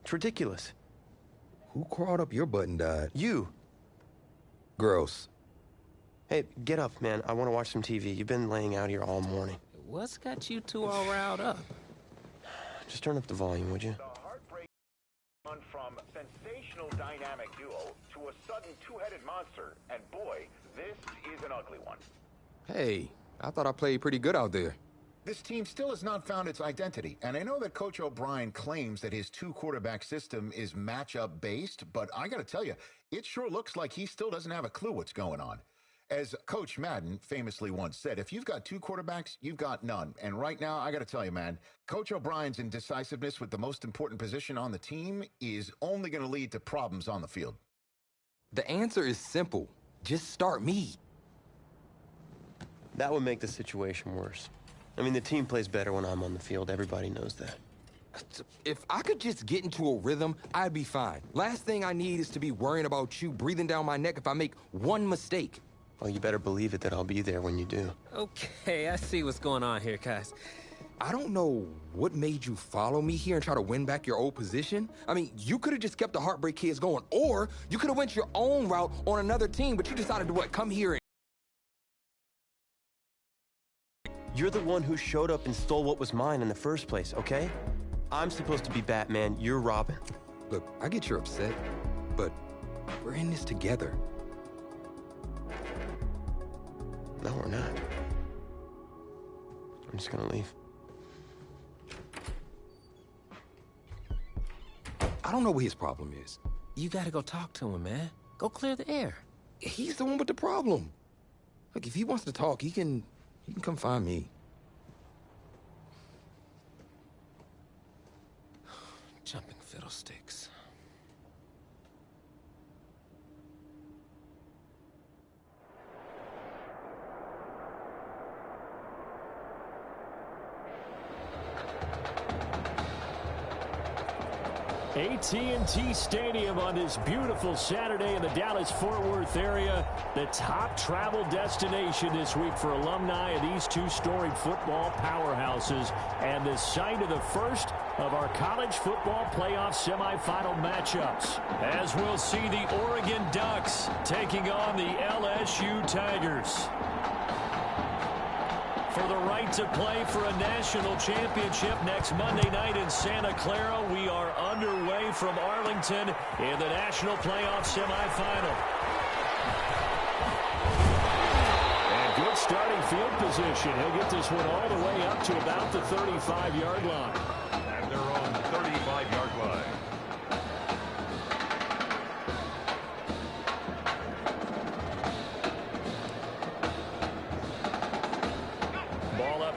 It's ridiculous. Who crawled up your butt and died? You. Gross. Hey, get up, man. I want to watch some TV. You've been laying out here all morning. What's got you two all riled up? Just turn up the volume, would you? The heartbreak run from sensational dynamic duo to a sudden two-headed monster. And boy, this is an ugly one. Hey, I thought I played pretty good out there. This team still has not found its identity, and I know that Coach O'Brien claims that his two-quarterback system is matchup-based, but I gotta tell you, it sure looks like he still doesn't have a clue what's going on. As Coach Madden famously once said, if you've got two quarterbacks, you've got none. And right now, I gotta tell you, man, Coach O'Brien's indecisiveness with the most important position on the team is only gonna lead to problems on the field. The answer is simple. Just start me. That would make the situation worse. I mean, the team plays better when I'm on the field. Everybody knows that. If I could just get into a rhythm, I'd be fine. Last thing I need is to be worrying about you breathing down my neck if I make one mistake. Well, you better believe it that I'll be there when you do. Okay, I see what's going on here, guys. I don't know what made you follow me here and try to win back your old position. I mean, you could have just kept the Heartbreak Kids going, or you could have went your own route on another team, but you decided to what? Come here and... You're the one who showed up and stole what was mine in the first place, okay? I'm supposed to be Batman, you're Robin. Look, I get you're upset, but we're in this together. No, we're not. I'm just gonna leave. I don't know what his problem is. You gotta go talk to him, man. Go clear the air. He's the one with the problem. Look, if he wants to talk, he can come find me. Jumping fiddlesticks. AT&T Stadium on this beautiful Saturday in the Dallas-Fort Worth area. The top travel destination this week for alumni of these two storied football powerhouses. And the site of the first of our college football playoff semifinal matchups. As we'll see the Oregon Ducks taking on the LSU Tigers. For the right to play for a national championship next Monday night in Santa Clara. We are underway from Arlington in the national playoff semifinal. And good starting field position. He'll get this one all the way up to about the 35-yard line. And they're on the 35-yard line.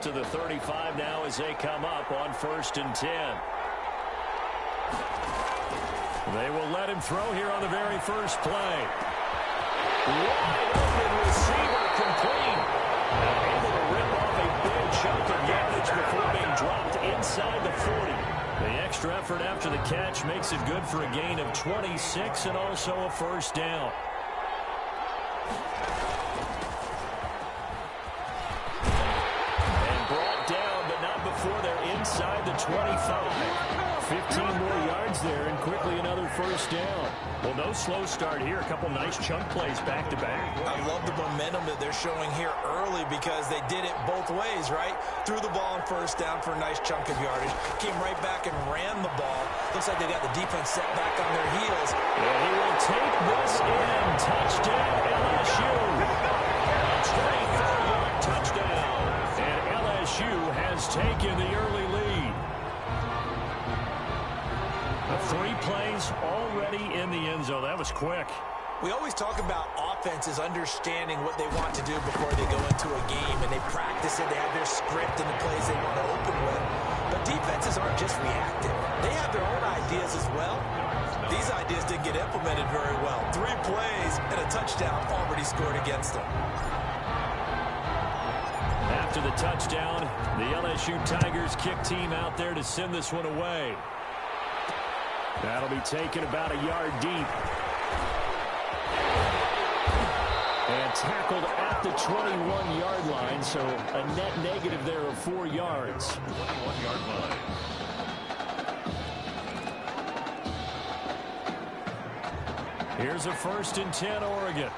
To the 35 now as they come up on 1st and 10. They will let him throw here on the very first play. Wide open receiver complete. Able to rip off a big chunk of yardage before being dropped inside the 40. The extra effort after the catch makes it good for a gain of 26 and also a first down. Inside the 25. 15 more yards there and quickly another first down. Well, no slow start here. A couple nice chunk plays back-to-back. I love the momentum that they're showing here early because they did it both ways, right? Threw the ball on first down for a nice chunk of yardage. Came right back and ran the ball. Looks like they got the defense set back on their heels. And he will take this in. Touchdown, LSU. 24-yard touchdown. And LSU has taken the early lead. 3 plays already in the end zone. That was quick. We always talk about offenses understanding what they want to do before they go into a game, and they practice it. They have their script and the plays they want to open with. But defenses aren't just reactive. They have their own ideas as well. These ideas didn't get implemented very well. 3 plays and a touchdown already scored against them. After the touchdown, the LSU Tigers kick team out there to send this one away. That'll be taken about a yard deep. And tackled at the 21-yard line, so a net negative there of 4 yards. 21-yard line. Here's a 1st and 10, Oregon.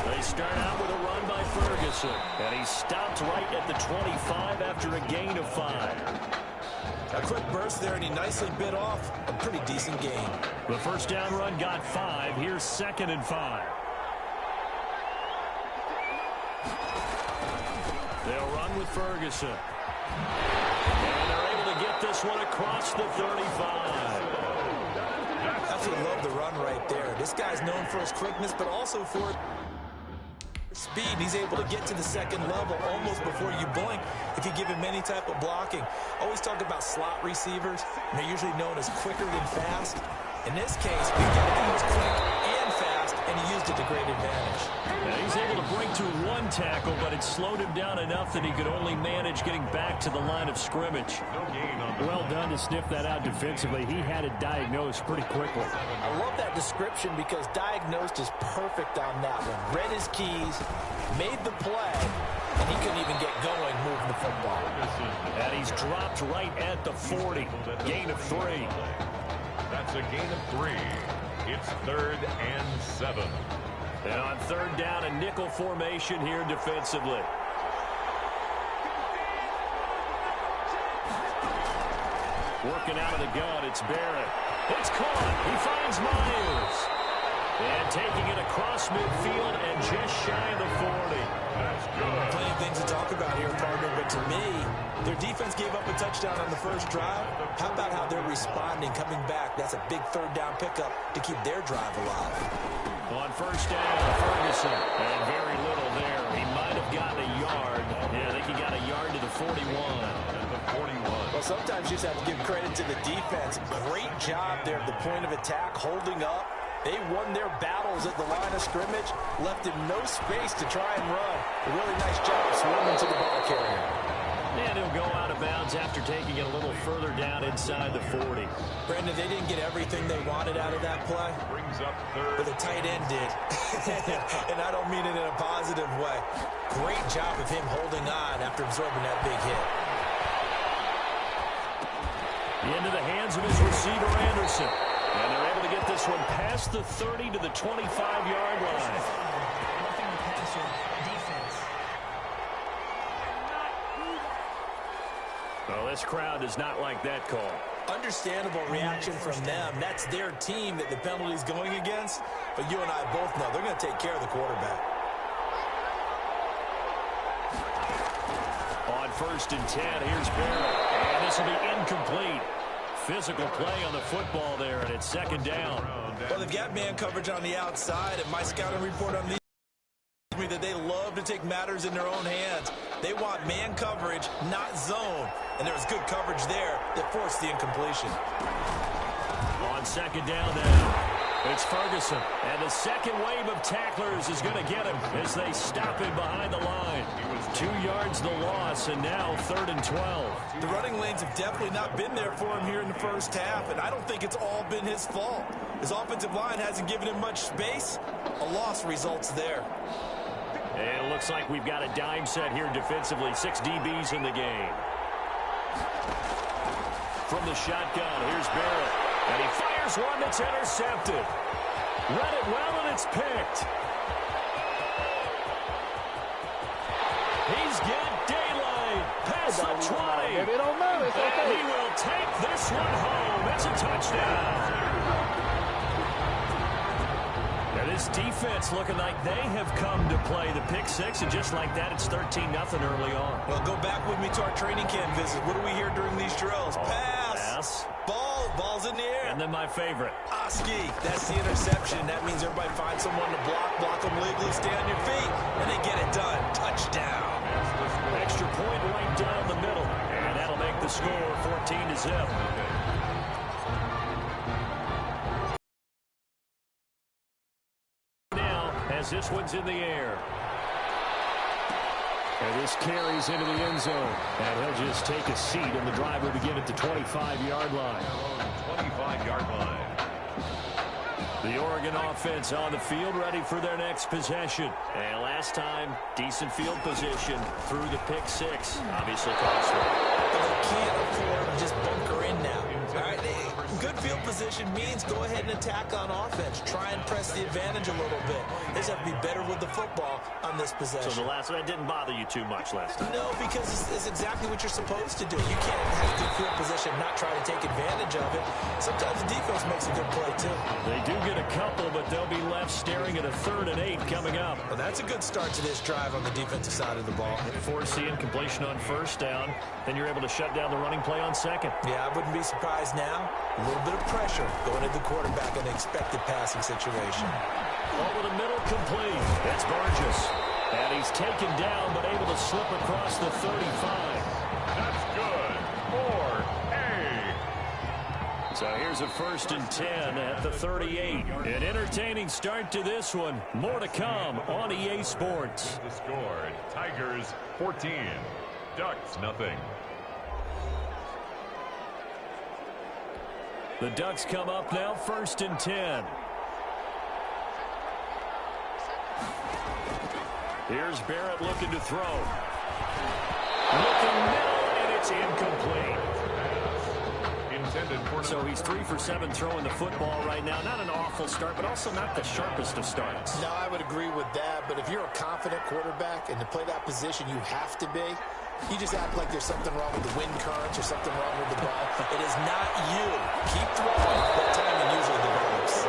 They start out with a run by Ferguson, and he stopped right at the 25 after a gain of 5. A quick burst there, and he nicely bit off a pretty decent gain. The first down run got 5. Here's 2nd and 5. They'll run with Ferguson. And they're able to get this one across the 35. Absolutely love the run right there. This guy's known for his quickness, but also for speed. He's able to get to the second level almost before you blink if you give him any type of blocking. Always talk about slot receivers. They're usually known as quicker than fast. In this case, we got to be quick and fast, and he used it to great advantage. Now he's able to break through 1 tackle, but it slowed him down enough that he could only manage getting back to the line of scrimmage. Well done to sniff that out defensively. He had it diagnosed pretty quickly. I love that description because diagnosed is perfect on that one. Read his keys, made the play, and he couldn't even get going moving the football. And he's dropped right at the 40. Gain of 3. That's a gain of 3. It's 3rd and 7. And on 3rd down, a nickel formation here defensively. Working out of the gun, it's Barrett. It's caught. He finds Myers. And taking it across midfield and just shy of the 40. That's good. Plenty of things to talk about here, partner, but to me, their defense gave up a touchdown on the first drive. How about how they're responding, coming back? That's a big 3rd down pickup to keep their drive alive. On 1st down, Ferguson. And very little there. He might have gotten a yard. Yeah, I think he got a yard to the 41. Well, sometimes you just have to give credit to the defense. Great job there at the point of attack, holding up. They won their battles at the line of scrimmage, left him no space to try and run. A really nice job swarming to the ball carrier. And he'll go out of bounds after taking it a little further down inside the 40. Brandon, they didn't get everything they wanted out of that play, but the tight end did. And I don't mean it in a positive way. Great job of him holding on after absorbing that big hit. Into the hands of his receiver, Anderson. And they're able to get this one past the 30 to the 25-yard line. Well, this crowd does not like that call. Understandable reaction from them. That's their team that the penalty's going against. But you and I both know they're going to take care of the quarterback. On 1st and 10, here's Barrett. And this will be incomplete. Physical play on the football there, and it's 2nd down. Well, they've got man coverage on the outside, and my scouting report on these me that they love to take matters in their own hands. They want man coverage, not zone. And there was good coverage there that forced the incompletion. On 2nd down now. It's Ferguson, and the second wave of tacklers is going to get him as they stop him behind the line. 2 yards the loss, and now 3rd and 12. The running lanes have definitely not been there for him here in the first half, and I don't think it's all been his fault. His offensive line hasn't given him much space. A loss results there. And it looks like we've got a dime set here defensively. 6 DBs in the game. From the shotgun, here's Barrett. And he fires one that's intercepted. Read it well, and it's picked. He's got daylight past the 20. It don't matter. It's okay. And he will take this one home. It's a touchdown. Now this defense looking like they have come to play the pick 6, and just like that, it's 13-0 early on. Well, go back with me to our training camp visit. What do we hear during these drills? Pass. Ball's in the air. And then my favorite. Oski, that's the interception. That means everybody finds someone to block them legally, stay on your feet, and they get it done. Touchdown. Extra point right down the middle. And that'll make the score 14-0. Now, as this one's in the air. And this carries into the end zone. And he'll just take a seat, and the drive will begin at the 25-yard line. 25-yard line. The Oregon offense on the field, ready for their next possession. And last time, decent field position through the pick six. Obviously costly. They can't afford to just bunker in now. All right, good field position means go ahead and attack on offense. Try and press the advantage a little bit. They just have to be better with the football on this possession. So the last one, that didn't bother you too much last time? No, because it's exactly what you're supposed to do. You can't have good field position and not try to take advantage of it. Sometimes the defense makes a good play, too. They do get a couple, but they'll be left staring at a 3rd and 8 coming up. Well, that's a good start to this drive on the defensive side of the ball. Forcing completion on 1st down, then you're able to shut down the running play on 2nd. Yeah, I wouldn't be surprised now. A little bit of pressure going at the quarterback in an expected passing situation. Over the middle, complete. That's Burgess. And he's taken down, but able to slip across the 35. That's good. 4A. So here's a 1st and 10 at the 38. An entertaining start to this one. More to come on EA Sports. The score, Tigers 14, Ducks nothing. The Ducks come up now, 1st and 10. Here's Barrett looking to throw. Looking middle, and it's incomplete. So he's 3 for 7 throwing the football right now. Not an awful start, but also not the sharpest of starts. No, I would agree with that. But if you're a confident quarterback and to play that position you have to be, you just act like there's something wrong with the wind currents or something wrong with the ball. It is not you. Keep throwing. That timing usually develops.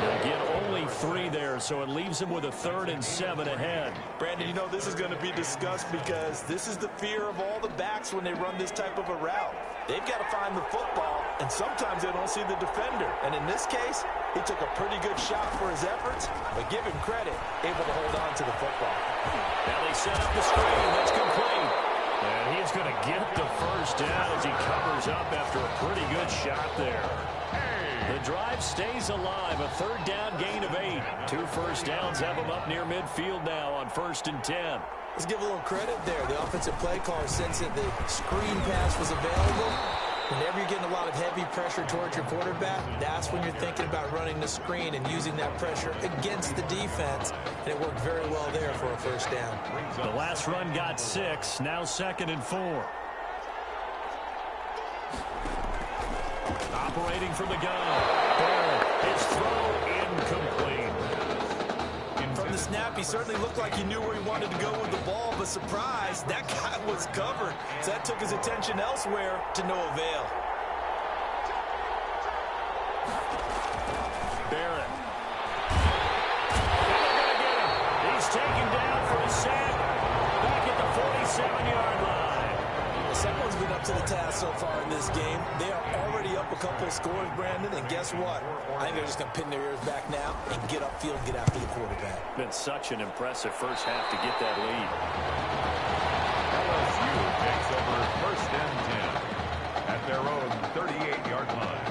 And again, only 3 there, so it leaves him with a 3rd and 7 ahead. Brandon, you know this is going to be discussed because this is the fear of all the backs when they run this type of a route. They've got to find the football, and sometimes they don't see the defender. And in this case, he took a pretty good shot for his efforts, but give him credit, able to hold on to the football. Now they set up the screen. That's complete. And he's going to get the 1st down as he covers up after a pretty good shot there. The drive stays alive. A 3rd down gain of 8. 2 1st downs have him up near midfield now on 1st and 10. Let's give a little credit there. The offensive play caller sensed that the screen pass was available. Whenever you're getting a lot of heavy pressure towards your quarterback, that's when you're thinking about running the screen and using that pressure against the defense. And it worked very well there for a 1st down. The last run got 6. Now 2nd and 4. Operating from the gun. His throw incomplete. From the snap, he certainly looked like he knew where he wanted to go with the ball, but surprise, that guy was covered. So that took his attention elsewhere to no avail. Barrett. And they're going to get him. He's taken down for a sack back at the 47-yard line. Someone's been up to the task so far in this game. They are already up a couple of scores, Brandon, and guess what? I think they're just going to pin their ears back now and get upfield and get after the quarterback. Been such an impressive first half to get that lead. LSU takes over 1st and 10 at their own 38-yard line.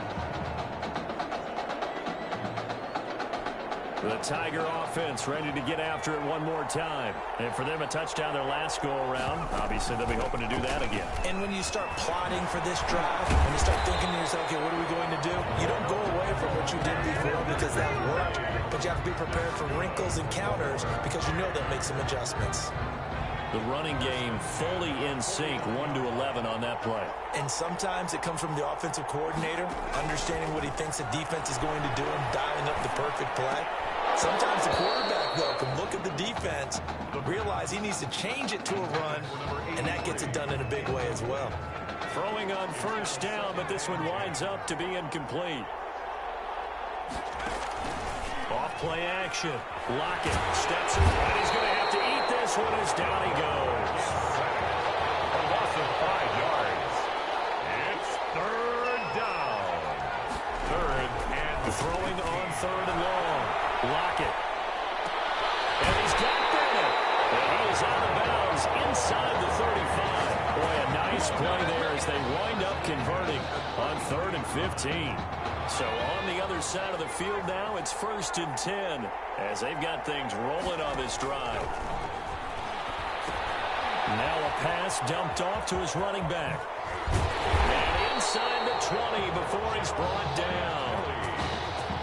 The Tiger offense ready to get after it one more time. And for them, a touchdown their last go-around. Obviously, they'll be hoping to do that again. And when you start plotting for this drive, when you start thinking to yourself, okay, what are we going to do? You don't go away from what you did before because that worked. But you have to be prepared for wrinkles and counters because you know they'll make some adjustments. The running game fully in sync, 1-11 on that play. And sometimes it comes from the offensive coordinator, understanding what he thinks the defense is going to do and dialing up the perfect play. Sometimes the quarterback, though, can look at the defense, realize he needs to change it to a run, and that gets it done in a big way as well. Throwing on 1st down, but this one winds up to be incomplete. Off play action. Lockett steps in, and he's going to have to eat this one as down he goes. A loss of 5 yards. It's 3rd down. 3rd and Throwing on 3rd and long. Lockett. And he's got Bennett. And he is out of bounds inside the 35. Boy, a nice play there as they wind up converting on 3rd and 15. So on the other side of the field now, it's 1st and 10 as they've got things rolling on this drive. Now a pass dumped off to his running back. And inside the 20 before he's brought down.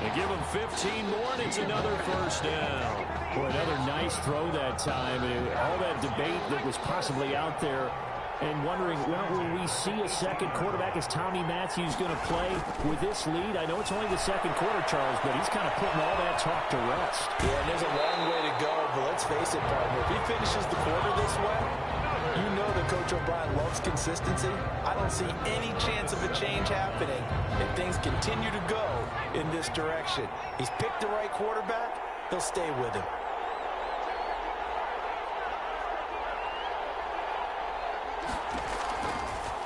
They give him 15 more, and it's another first down. Boy, another nice throw that time. All that debate that was possibly out there and wondering, well, will we see a second quarterback? Is Tommy Matthews going to play with this lead? I know it's only the second quarter, Charles, but he's kind of putting all that talk to rest. Yeah, and there's a long way to go, but let's face it, partner. If he finishes the quarter this way, you know that Coach O'Brien loves consistency. I don't see any chance of a change happening if things continue to go in this direction. He's picked the right quarterback. He'll stay with him.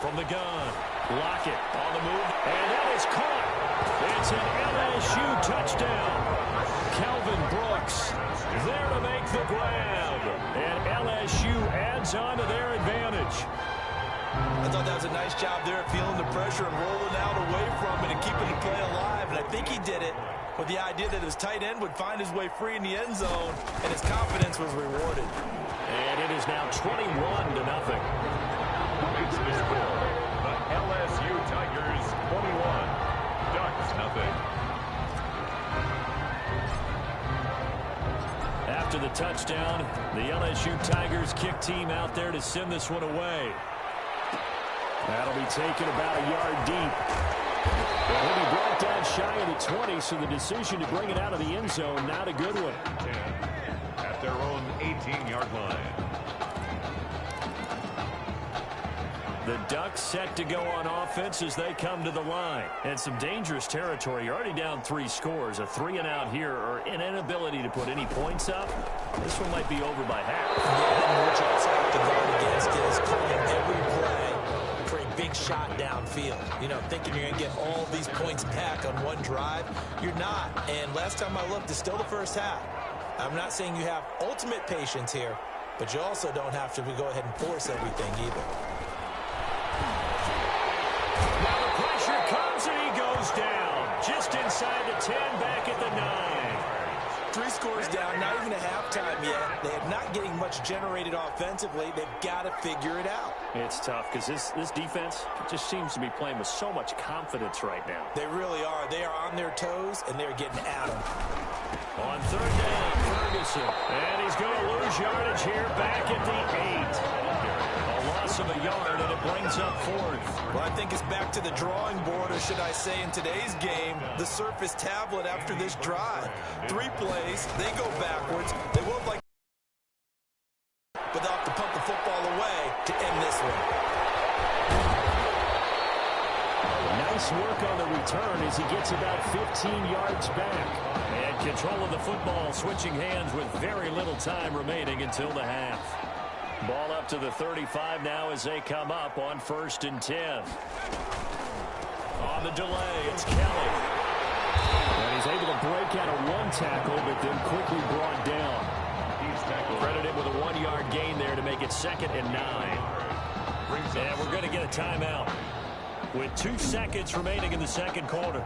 From the gun, Lockett on the move, and that is caught. It's an LSU touchdown. Calvin Brooks there to make the grab, and LSU adds on to their advantage. I thought that was a nice job there of feeling the pressure and rolling out away from it and keeping the play alive, and I think he did it with the idea that his tight end would find his way free in the end zone, and his confidence was rewarded. And it is now 21-0. It's the score. The LSU Tigers 21, Ducks nothing. After the touchdown, the LSU Tigers kick team out there to send this one away. That'll be taken about a yard deep. And he'll be brought down shy of the 20, so the decision to bring it out of the end zone, not a good one. 10 at their own 18-yard line. The Ducks set to go on offense as they come to the line. And some dangerous territory. You're already down 3 scores. A 3-and-out here, or an inability to put any points up. This one might be over by half. Yeah, and what you also have to guard against is calling every play for a big shot downfield. You know, thinking you're going to get all these points back on one drive. You're not. And last time I looked, it's still the first half. I'm not saying you have ultimate patience here, but you also don't have to go ahead and force everything either. Now the pressure comes and he goes down. Just inside the 10, back at the 9. 3 scores down, not even a halftime yet. They are not getting much generated offensively. They've got to figure it out. It's tough because this defense just seems to be playing with so much confidence right now. They really are. They are on their toes, and they're getting at them. On 3rd down, Ferguson. And he's going to lose yardage here back at the 8. A loss of a yard, and it brings up 4th. Well, I think it's back to the drawing board, or should I say in today's game, the Surface tablet after this drive. 3 plays, they go backwards. They won't like, but they'll have to pump the football away to end this one. Nice work on the return as he gets about 15 yards back. And control of the football, switching hands with very little time remaining until the half. Ball up to the 35 now as they come up on 1st and 10. On the delay, it's Kelly. And he's able to break out of 1 tackle, but then quickly brought down. Credited with a 1-yard gain there to make it 2nd and 9. And we're going to get a timeout with 2 seconds remaining in the second quarter.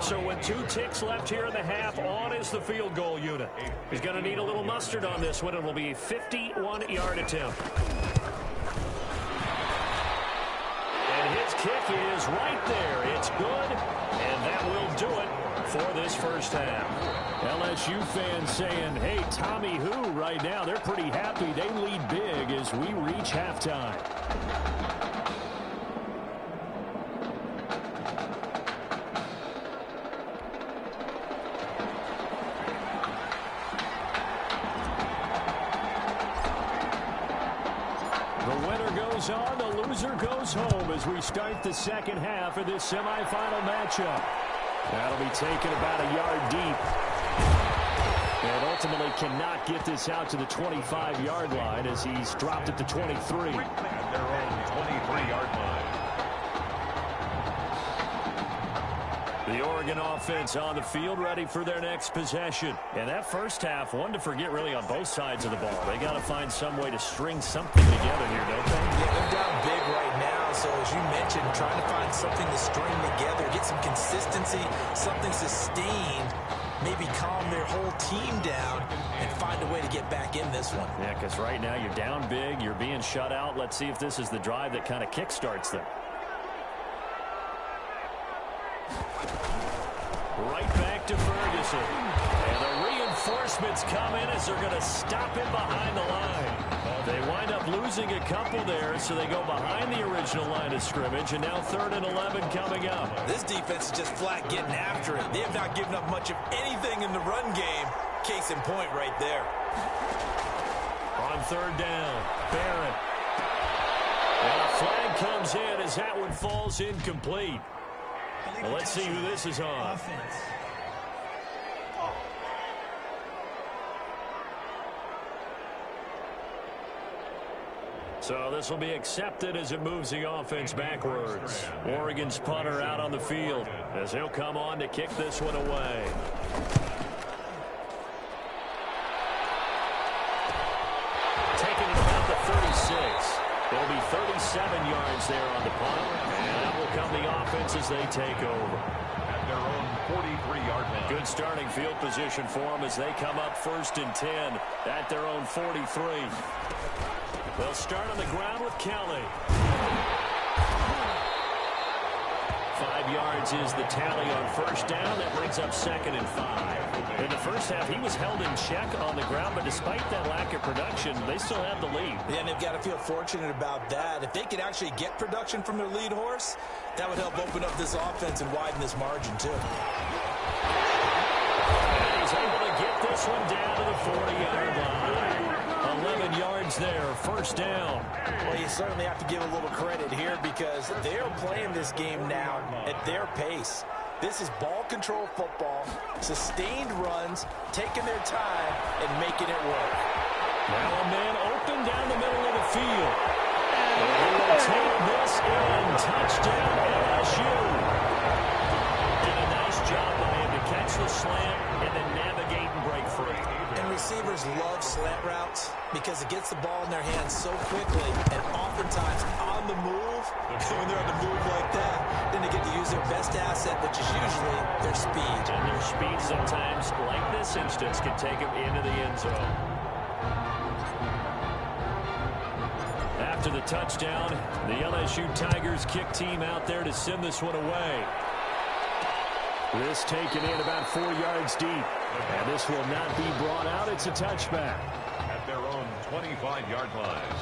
So with 2 ticks left here in the half, on is the field goal unit. He's going to need a little mustard on this one. It will be a 51-yard attempt. And his kick is right there. It's good, and that will do it for this first half. LSU fans saying, hey, Tommy who right now. They're pretty happy. They lead big as we reach halftime. On, the loser goes home as we start the second half of this semifinal matchup. That'll be taken about a yard deep. And ultimately cannot get this out to the 25-yard line as he's dropped it to 23. At their own 23-yard line. The Oregon offense on the field ready for their next possession. And that first half, one to forget really on both sides of the ball. They got to find some way to string something together here, don't they? Yeah, they're down big right now. So as you mentioned, trying to find something to string together, get some consistency, something sustained, maybe calm their whole team down and find a way to get back in this one. Yeah, because right now you're down big, you're being shut out. Let's see if this is the drive that kind of kickstarts them. Right back to Ferguson. And the reinforcements come in as they're going to stop him behind the line. They wind up losing a couple there, so they go behind the original line of scrimmage, and now 3rd and 11 coming up. This defense is just flat getting after it. They have not given up much of anything in the run game. Case in point right there. On 3rd down, Barrett. And a flag comes in as that one falls incomplete. Well, let's see who this is on. So this will be accepted as it moves the offense backwards. Oregon's punter out on the field as he'll come on to kick this one away. Taking it about the 36. There'll be 37 yards there on the punt. And that will come the offense as they take over. At their own 43-yard line. Good starting field position for them as they come up 1st and 10 at their own 43. They'll start on the ground with Kelly. 5 yards is the tally on 1st down. That brings up 2nd and 5. In the first half, he was held in check on the ground, but despite that lack of production, they still have the lead. Yeah, and they've got to feel fortunate about that. If they could actually get production from their lead horse, that would help open up this offense and widen this margin, too. And he's able to get this one down to the 40-yard line. 11 yards there, 1st down. Well, you certainly have to give a little credit here because they're playing this game now at their pace. This is ball control football, sustained runs, taking their time, and making it work. Now a man open down the middle of the field. And he will take this in. Touchdown, LSU. Did a nice job by him to catch the slant and then navigate and break free. And receivers love slant routes because it gets the ball in their hands so quickly and oftentimes on the move. When they're on the move like that, then they get to use their best asset, which is usually their speed. And their speed sometimes, like this instance, can take them into the end zone. After the touchdown, the LSU Tigers kick team out there to send this one away. This taken in about 4 yards deep. And this will not be brought out. It's a touchback. At their own 25-yard line.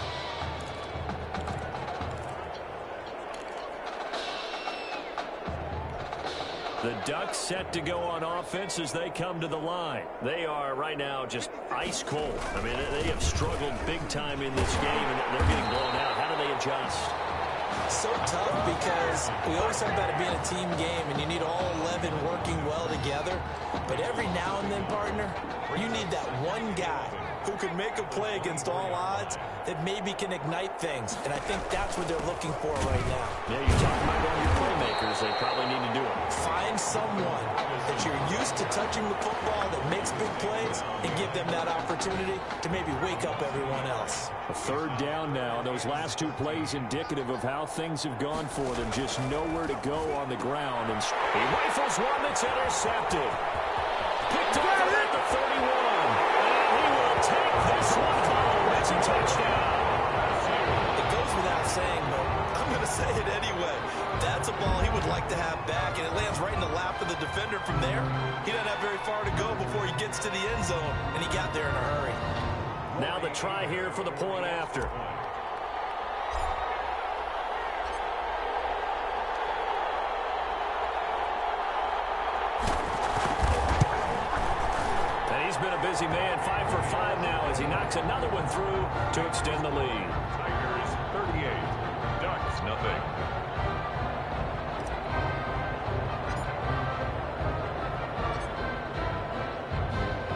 The Ducks set to go on offense as they come to the line. They are right now just ice cold. I mean, they have struggled big time in this game, and they're getting blown out. How do they adjust? So tough because we always talk about it being a team game and you need all 11 working well together. But every now and then, partner, you need that one guy who can make a play against all odds that maybe can ignite things. And I think that's what they're looking for right now. Yeah, you talk about all your playmakers. They probably need to do it. Find someone that you're used to touching the football that makes big plays and give them that opportunity to maybe wake up everyone else. A 3rd down now. Those last 2 plays indicative of how things have gone for them. Just nowhere to go on the ground. And he rifles one that's intercepted. Picked up at the 31. And he will take this one home. It's a touchdown. It goes without saying, but I'm going to say it anyway. That's a ball he would like to have back, and it lands right in the lap of the defender from there. He doesn't have very far to go before he gets to the end zone, and he got there in a hurry. Now the try here for the point after. And he's been a busy man, 5 for 5 now as he knocks another one through to extend the lead. Tigers 38, Ducks nothing.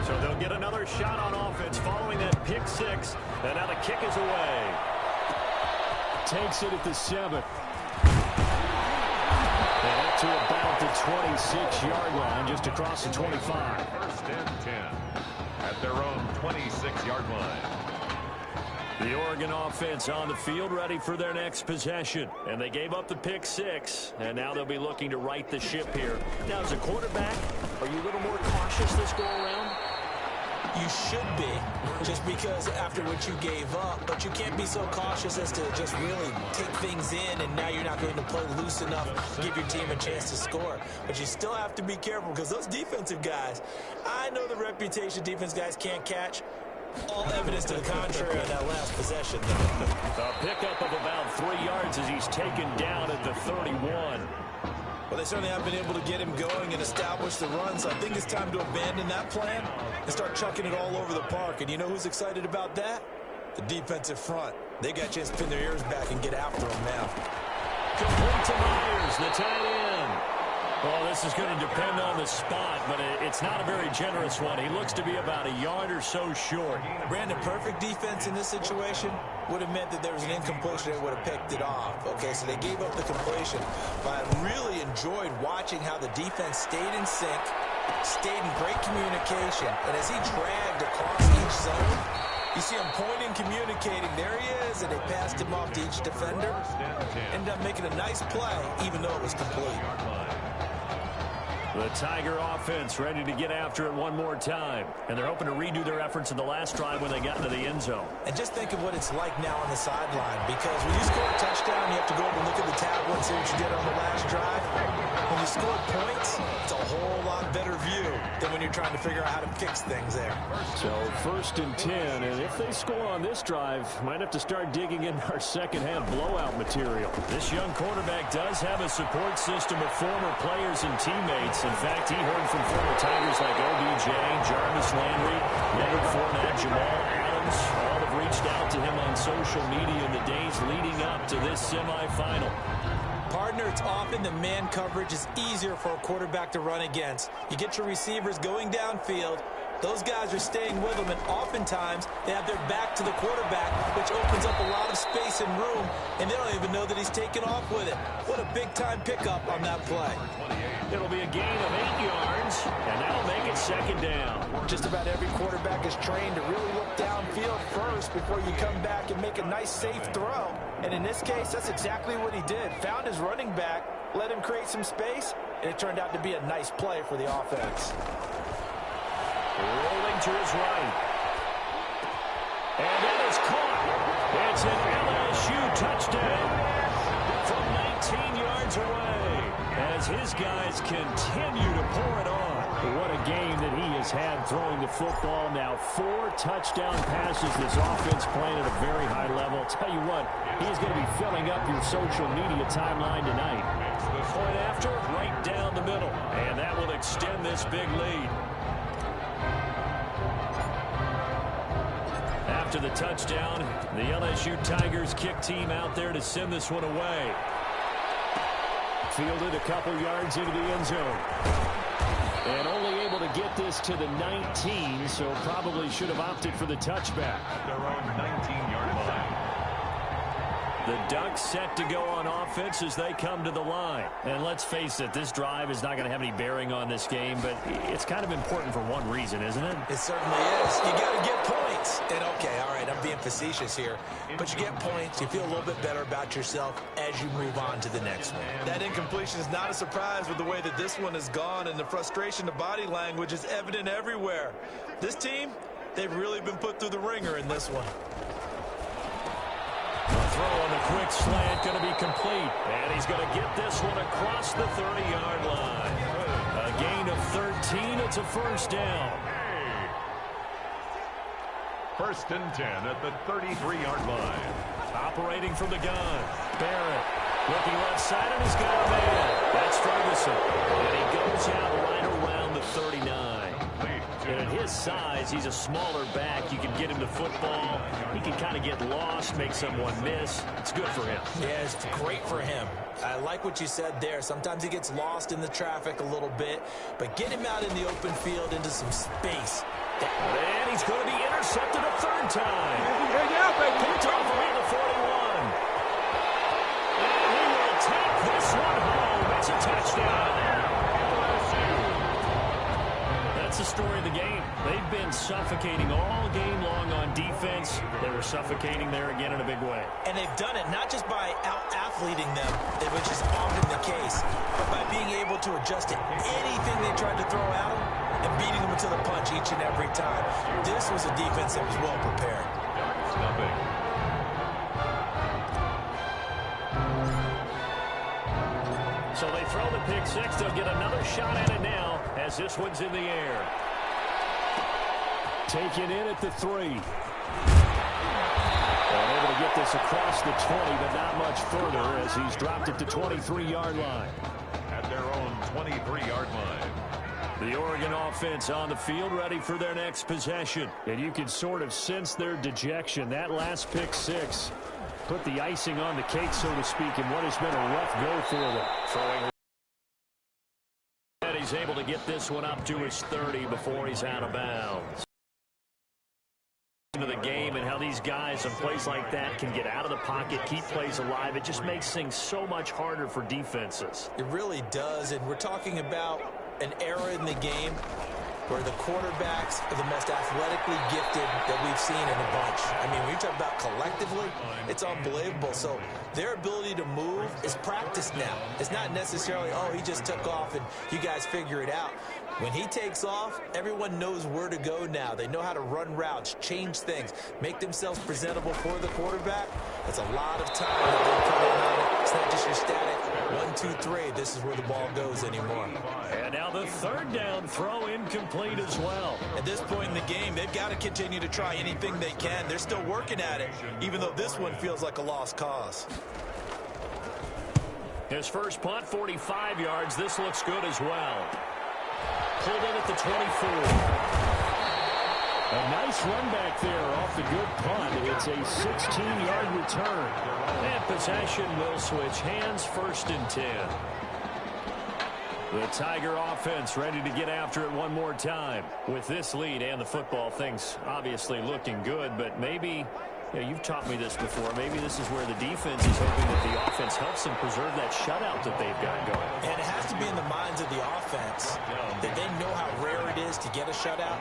So they'll get another shot on offense following that pick 6. And now the kick is away. Takes it at the 7th. And up to about the 26-yard line, just across the 25. 1st and 10 at their own 26-yard line. The Oregon offense on the field ready for their next possession. And they gave up the pick 6. And now they'll be looking to right the ship here. Now, as a quarterback, are you a little more cautious this go around? You should be, just because after what you gave up. But you can't be so cautious as to just really take things in, and now you're not going to play loose enough to give your team a chance to score. But you still have to be careful, because those defensive guys, I know the reputation defense guys can't catch. All evidence to the contrary on that last possession, though. A pickup of about 3 yards as he's taken down at the 31. Well, they certainly have been able to get him going and establish the run, so I think it's time to abandon that plan and start chucking it all over the park. And you know who's excited about that? The defensive front. They got a chance to pin their ears back and get after him now. Complete to Myers, the tight end. Well, this is going to depend on the spot, but it's not a very generous one. He looks to be about a yard or so short. Brandon, perfect defense in this situation would have meant that there was an incompletion. They would have picked it off. Okay, so they gave up the completion. But I really enjoyed watching how the defense stayed in sync, stayed in great communication. And as he dragged across each zone, you see him pointing, communicating. There he is, and they passed him off to each defender. Ended up making a nice play, even though it was complete. The Tiger offense ready to get after it one more time. And they're hoping to redo their efforts in the last drive when they got into the end zone. And just think of what it's like now on the sideline. Because when you score a touchdown, you have to go over and look at the tablet and see what you did on the last drive. When you score points, it's a whole lot better view than when you're trying to figure out how to fix things there. So 1st and 10. And if they score on this drive, might have to start digging in our second-half blowout material. This young quarterback does have a support system of former players and teammates. In fact, he heard from former Tigers like OBJ, Jarvis Landry, Leonard Fournette, Jamal Adams. All have reached out to him on social media in the days leading up to this semifinal. Partner, it's often the man coverage is easier for a quarterback to run against. You get your receivers going downfield. Those guys are staying with them, and oftentimes they have their back to the quarterback, which opens up a lot of space and room, and they don't even know that he's taken off with it. What a big-time pickup on that play. It'll be a gain of 8 yards, and that'll make it second down. Just about every quarterback is trained to really look downfield first before you come back and make a nice, safe throw. And in this case, that's exactly what he did. Found his running back, let him create some space, and it turned out to be a nice play for the offense. Rolling to his right. And it is caught. It's an LSU touchdown from 19 yards away as his guys continue to pour it on. What a game that he has had throwing the football. Now 4 touchdown passes. This offense playing at a very high level. I'll tell you what, he's going to be filling up your social media timeline tonight. Point after, right down the middle. And that will extend this big lead. After the touchdown, the LSU Tigers kick team out there to send this one away. Fielded a couple yards into the end zone. And only able to get this to the 19, so probably should have opted for the touchback. Their own 19-yard line. The Ducks set to go on offense as they come to the line. And let's face it, this drive is not going to have any bearing on this game, but it's kind of important for one reason, isn't it? It certainly is. You got to get points. And okay, all right, I'm being facetious here, but you get points, you feel a little bit better about yourself as you move on to the next one. That incompletion is not a surprise with the way that this one has gone, and the frustration, the body language is evident everywhere. This team, they've really been put through the ringer in this one. The throw on the quick slant going to be complete. And he's going to get this one across the 30-yard line. A gain of 13. It's a first down. 1st and 10 at the 33-yard line. Operating from the gun. Barrett looking left side, and he's got a man. That's Ferguson. And he goes out right around the 39. And at his size, he's a smaller back. You can get him the football. He can kind of get lost, make someone miss. It's good for him. Yeah, it's great for him. I like what you said there. Sometimes he gets lost in the traffic a little bit, but get him out in the open field into some space. And he's going to be intercepted a third time. Picked off around the 41. And he will take this one home. It's a touchdown. That's the story of the game. They've been suffocating all game long on defense. They were suffocating there again in a big way. And they've done it not just by out-athleting them, which is often the case, but by being able to adjust to anything they tried to throw at them. and beating them to the punch each and every time. This was a defense that was well prepared. Stuffing. So they throw the pick six. They'll get another shot at it now as this one's in the air. Taken in at the 3. And able to get this across the 20, but not much further as he's dropped it to 23-yard line. At their own 23-yard line. The Oregon offense on the field ready for their next possession. And you can sort of sense their dejection. That last pick six put the icing on the cake, so to speak, in what has been a rough go for them. Throwing. And he's able to get this one up to his 30 before he's out of bounds. Into the game and how these guys in plays like that can get out of the pocket, keep plays alive. It just makes things so much harder for defenses. It really does, and we're talking about an era in the game where the quarterbacks are the most athletically gifted that we've seen in a bunch. I mean, when you talk about collectively, it's unbelievable. So their ability to move is practiced now. It's not necessarily, oh, he just took off and you guys figure it out. When he takes off, everyone knows where to go now. They know how to run routes, change things, make themselves presentable for the quarterback. That's a lot of time that they put in on it. It's not just your static 1, 2, 3. This is where the ball goes anymore. And now the third down throw incomplete as well. At this point in the game, they've got to continue to try anything they can. They're still working at it, even though this one feels like a lost cause. His first punt, 45 yards. This looks good as well. Pulled in at the 24. A nice run back there off the good punt. It's a 16-yard return. And possession will switch hands, 1st and 10. The Tiger offense ready to get after it one more time. With this lead and the football, things obviously looking good, but maybe, you've taught me this before, maybe this is where the defense is hoping that the offense helps them preserve that shutout that they've got going. And it has to be in the minds of the offense that they know how rare it is to get a shutout.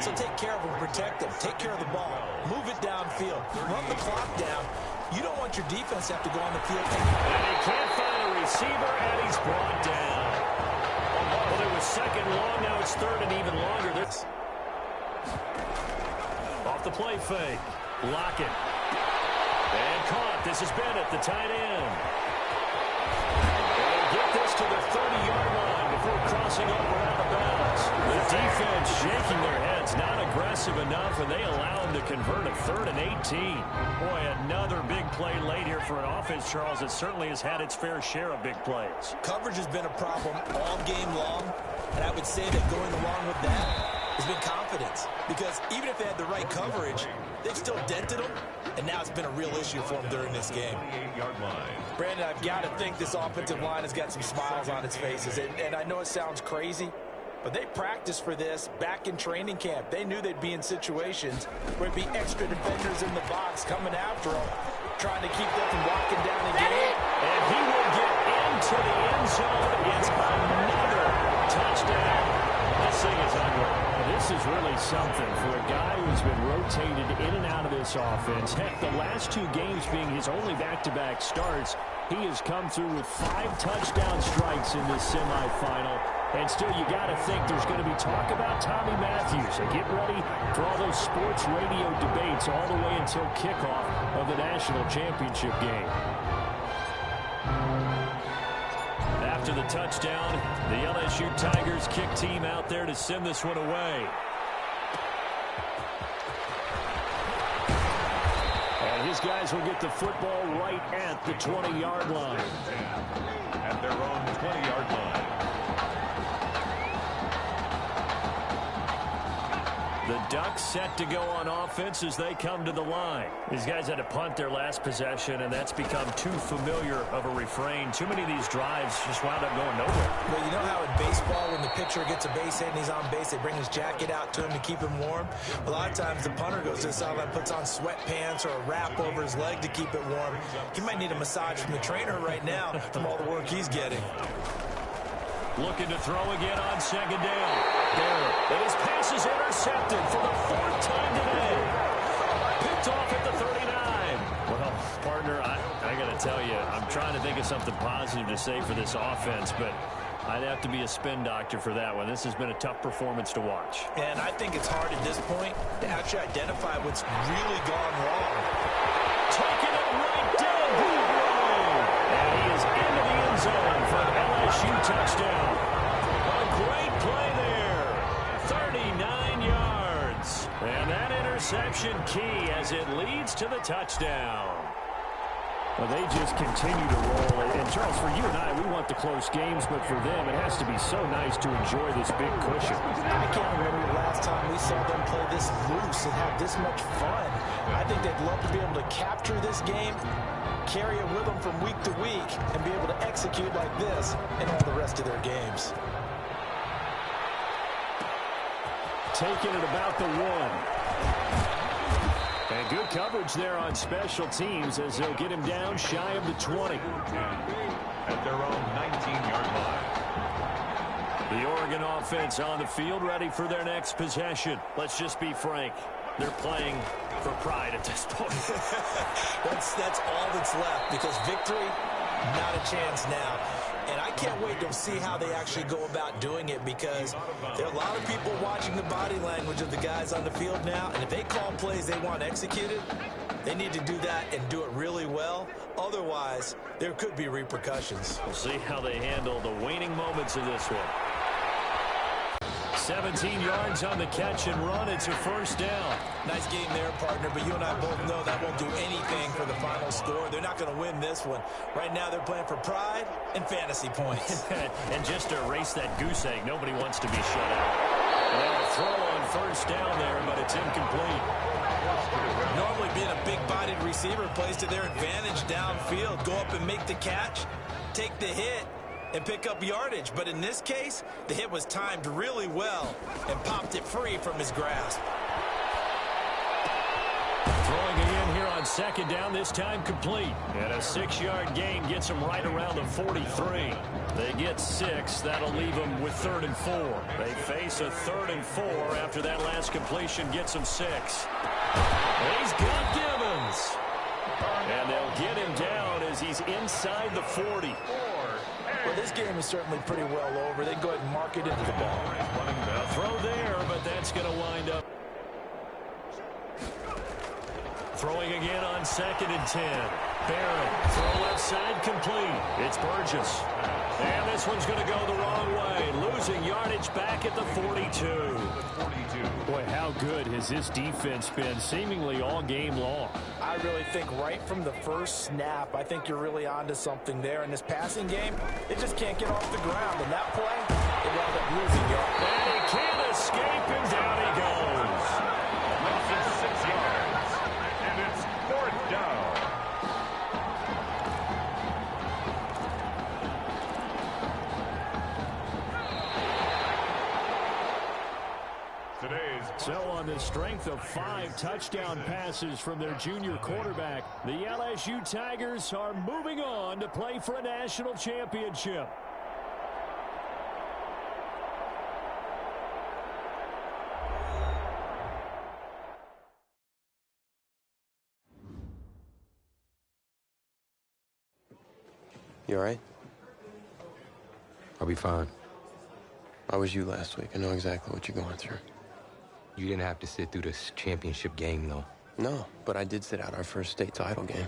So take care of them, protect them, take care of the ball, move it downfield, run the clock down. You don't want your defense to have to go on the field. And he can't find a receiver, and he's brought down. Well, it was 2nd long, now it's 3rd and even longer. Off the play fake. Lockett. And caught. This is Bennett, the tight end. And get this to the 30-yard line before crossing over out of bounds. The defense shaking their heads, not aggressive enough, and they allow them to convert a 3rd and 18. Boy, another big play late here for an offense, Charles, that certainly has had its fair share of big plays. Coverage has been a problem all game long, and I would say that going along with that has been confidence. Because even if they had the right coverage, they've still dented them, and now it's been a real issue for them during this game. Brandon, I've got to think this offensive line has got some smiles on its faces, and I know it sounds crazy, but they practiced for this back in training camp. They knew they'd be in situations where it'd be extra defenders in the box coming after them, trying to keep them from walking down the game. And he will get into the end zone. It's another touchdown. This thing is ugly. This is really something for a guy who's been rotated in and out of this offense. Heck, the last 2 games being his only back-to-back starts, he has come through with 5 touchdown strikes in this semifinal. And still, you got to think there's going to be talk about Tommy Matthews. And get ready for all those sports radio debates all the way until kickoff of the national championship game. After the touchdown, the LSU Tigers kick team out there to send this one away. And his guys will get the football right at the 20-yard line. At their own 20-yard line. The Ducks set to go on offense as they come to the line. These guys had to punt their last possession, and that's become too familiar of a refrain. Too many of these drives just wound up going nowhere. Well, you know how in baseball, when the pitcher gets a base hit and he's on base, they bring his jacket out to him to keep him warm? A lot of times the punter goes to the sideline, puts on sweatpants or a wrap over his leg to keep it warm. He might need a massage from the trainer right now from all the work he's getting. Looking to throw again on 2nd down. There. And his pass is intercepted for the 4th time today. Picked off at the 39. Well, partner, I got to tell you, I'm trying to think of something positive to say for this offense, but I'd have to be a spin doctor for that one. This has been a tough performance to watch. And I think it's hard at this point to actually identify what's really gone wrong. Taking it right down Broadway. And he is into the end zone for an LSU touchdown. A great play there. 39 yards. And that interception key as it leads to the touchdown. Well, they just continue to roll. And, Charles, for you and I, we want the close games, but for them, it has to be so nice to enjoy this big cushion. I can't remember the last time we saw them play this loose and have this much fun. I think they'd love to be able to capture this game, carry it with them from week to week, and be able to execute like this in all the rest of their games. Taking it about the 1. And good coverage there on special teams as they'll get him down shy of the 20. At their own 19-yard line. The Oregon offense on the field ready for their next possession. Let's just be frank. They're playing for pride at this point. That's all that's left because victory, not a chance now. And I can't wait to see how they actually go about doing it because there are a lot of people watching the body language of the guys on the field now. And if they call plays they want executed, they need to do that and do it really well. Otherwise, there could be repercussions. We'll see how they handle the waning moments of this one. 17 yards on the catch and run. It's a first down. Nice game there, partner, but you and I both know that won't do anything for the final score. They're not going to win this one. Right now, they're playing for pride and fantasy points. And just to erase that goose egg, nobody wants to be shut out. And a throw on first down there, but it's incomplete. Normally, being a big-bodied receiver plays to their advantage downfield. Go up and make the catch, take the hit, and pick up yardage. But in this case, the hit was timed really well and popped it free from his grasp. Throwing again here on second down, this time complete. And a 6-yard gain gets them right around the 43. They get 6. That'll leave them with 3rd and 4. They face a 3rd and 4 after that last completion gets them 6. He's got Gibbons. And they'll get him down as he's inside the 40. Well, this game is certainly pretty well over. They go ahead and mark it into the ball. A throw there, but that's going to wind up. Throwing again on 2nd and 10. Barron, throw left side complete. It's Burgess. And this one's going to go the wrong way. Losing yardage back at the 42. Boy, how good has this defense been seemingly all game long? I really think right from the first snap, I think you're really onto something there. In this passing game, they just can't get off the ground. And that play, they wound up losing yards. And he can't escape, and down he goes. Loses 6 yards, and it's 4th down. So on the strength of 5 touchdown passes from their junior quarterback, the LSU Tigers are moving on to play for a national championship. You all right? I'll be fine. How was you last week? I know exactly what you're going through. You didn't have to sit through this championship game, though. No, but I did sit out our first state title game.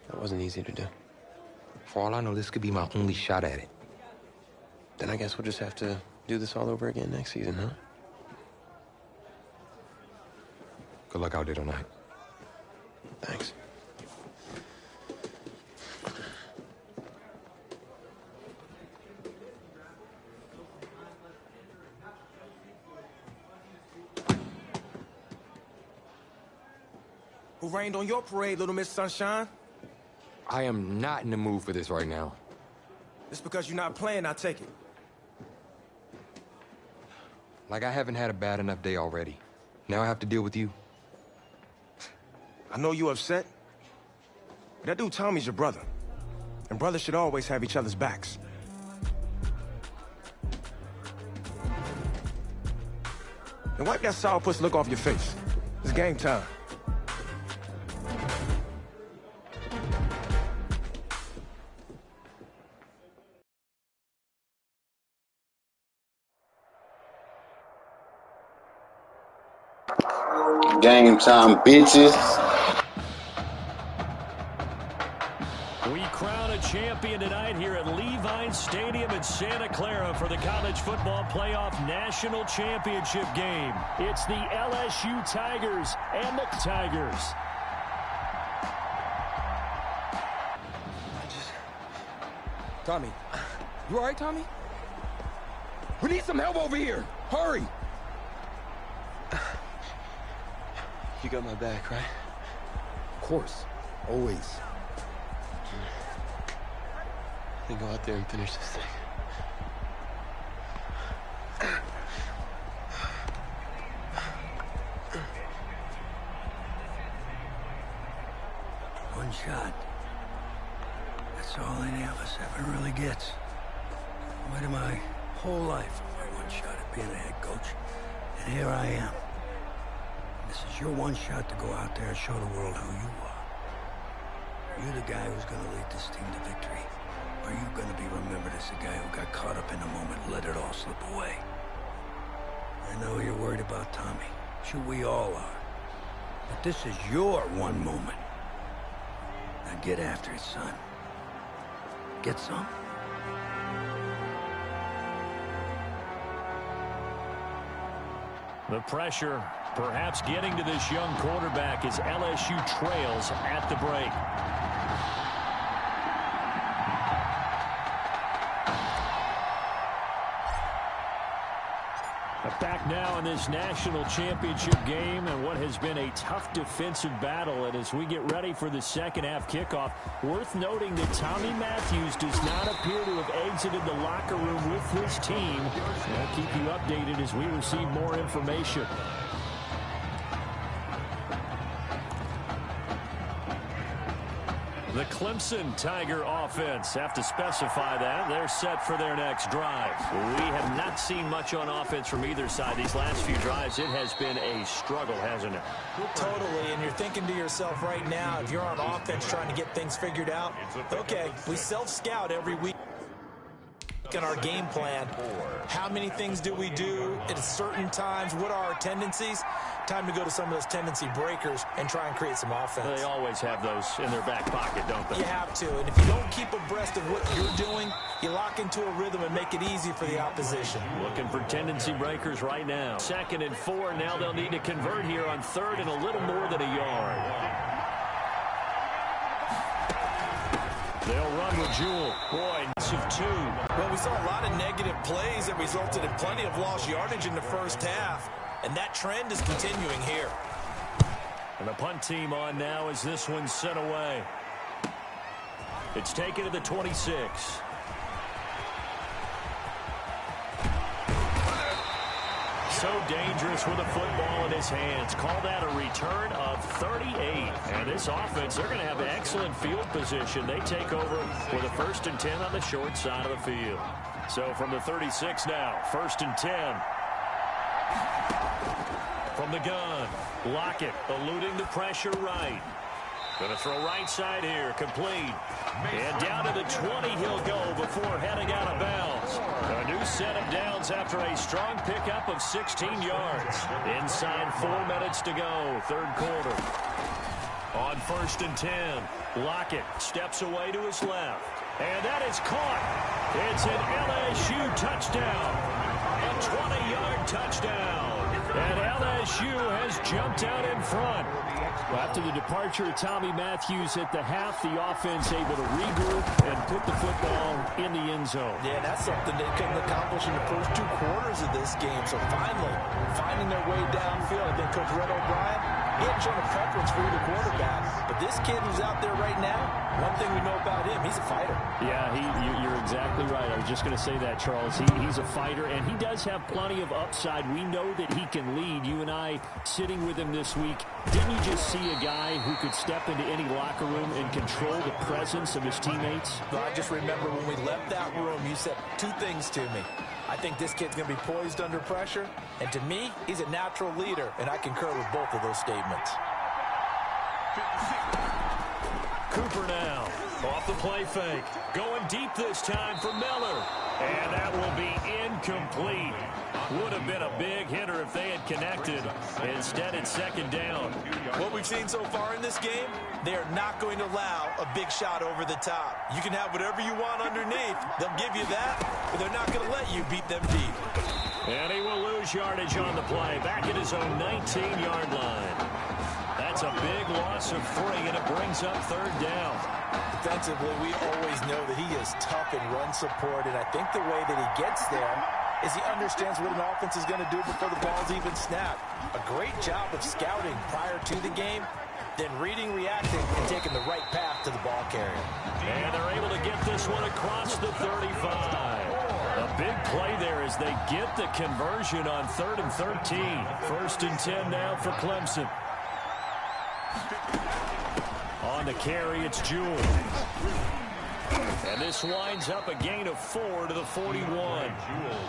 That wasn't easy to do. For all I know, this could be my only shot at it. Then I guess we'll just have to do this all over again next season, huh? Good luck out there tonight. Thanks. Who rained on your parade, Little Miss Sunshine? I am not in the mood for this right now. Just because you're not playing, I take it. Like I haven't had a bad enough day already. Now I have to deal with you. I know you're upset. But that dude Tommy's your brother. And brothers should always have each other's backs. And wipe that sourpuss look off your face. It's game time. Game time, bitches. We crown a champion tonight here at Levine Stadium in Santa Clara for the College Football Playoff National Championship game. It's the LSU Tigers and the Tigers. Tommy. You all right, Tommy? We need some help over here. Hurry. You got my back, right? Of course. Always. Then go out there and finish this thing. One shot. That's all any of us ever really gets. I waited my whole life for my one shot at being a head coach. And here I am. This is your one shot to go out there and show the world who you are. Are you the guy who's going to lead this team to victory? Or are you going to be remembered as the guy who got caught up in the moment and let it all slip away? I know you're worried about Tommy. Sure, we all are. But this is your one moment. Now get after it, son. Get some. The pressure perhaps getting to this young quarterback as LSU trails at the break. Back now in this national championship game and what has been a tough defensive battle. And as we get ready for the second half kickoff, worth noting that Tommy Matthews does not appear to have exited the locker room with his team. We'll keep you updated as we receive more information. The Clemson Tiger offense, have to specify that. They're set for their next drive. We have not seen much on offense from either side. These last few drives, it has been a struggle, hasn't it? Totally, and you're thinking to yourself right now, if you're on offense trying to get things figured out, okay, we self-scout every week in our game plan. How many things do we do at certain times? What are our tendencies? Time to go to some of those tendency breakers and try and create some offense. They always have those in their back pocket, don't they? You have to, and if you don't keep abreast of what you're doing, you lock into a rhythm and make it easy for the opposition. Looking for tendency breakers right now. 2nd and 4, now they'll need to convert here on 3rd and a little more than a yard. They'll run with Jewell. Boy, of 2. Well, we saw a lot of negative plays that resulted in plenty of lost yardage in the first half. And that trend is continuing here. And the punt team on now as this one's sent away. It's taken to the 26. So dangerous with a football in his hands. Call that a return of 38. And this offense, they're going to have excellent field position. They take over with a 1st and 10 on the short side of the field. So from the 36 now, 1st and 10. From the gun, Lockett eluding the pressure right. Going to throw right side here, complete. And down to the 20 he'll go before heading out of bounds. A new set of downs after a strong pickup of 16 yards. Inside 4 minutes to go, 3rd quarter. On 1st and 10, Lockett steps away to his left. And that is caught. It's an LSU touchdown. A 20-yard touchdown. And LSU has jumped out in front. After the departure of Tommy Matthews at the half, the offense able to regroup and put the football in the end zone. Yeah, that's something they couldn't accomplish in the first 2 quarters of this game. So finally, finding their way downfield. I think Coach Red O'Brien, he hadn't shown a preference for either quarterback. But this kid who's out there right now, one thing we know about him, he's a fighter. Yeah, you're exactly right. I was just going to say that, Charles. He's a fighter, and he does have plenty of upside. We know that he can lead. You and I sitting with him this week, didn't you just see a guy who could step into any locker room and control the presence of his teammates? Well, I just remember when we left that room, you said 2 things to me. I think this kid's going to be poised under pressure, and to me, he's a natural leader, and I concur with both of those statements. Cooper now, off the play fake. Going deep this time for Miller. And that will be incomplete. Would have been a big hitter if they had connected. Instead, it's second down. What we've seen so far in this game, they are not going to allow a big shot over the top. You can have whatever you want underneath. They'll give you that, but they're not going to let you beat them deep. And he will lose yardage on the play. Back at his own 19-yard line. That's a big loss of 3, and it brings up third down. Defensively, we always know that he is tough in run support, and I think the way that he gets there is he understands what an offense is going to do before the ball's even snapped. A great job of scouting prior to the game, then reading, reacting, and taking the right path to the ball carrier. And they're able to get this one across the 35. A big play there as they get the conversion on 3rd and 13. 1st and 10 now for Clemson. On the carry, it's Jewell. And this winds up a gain of 4 to the 41. Jewell,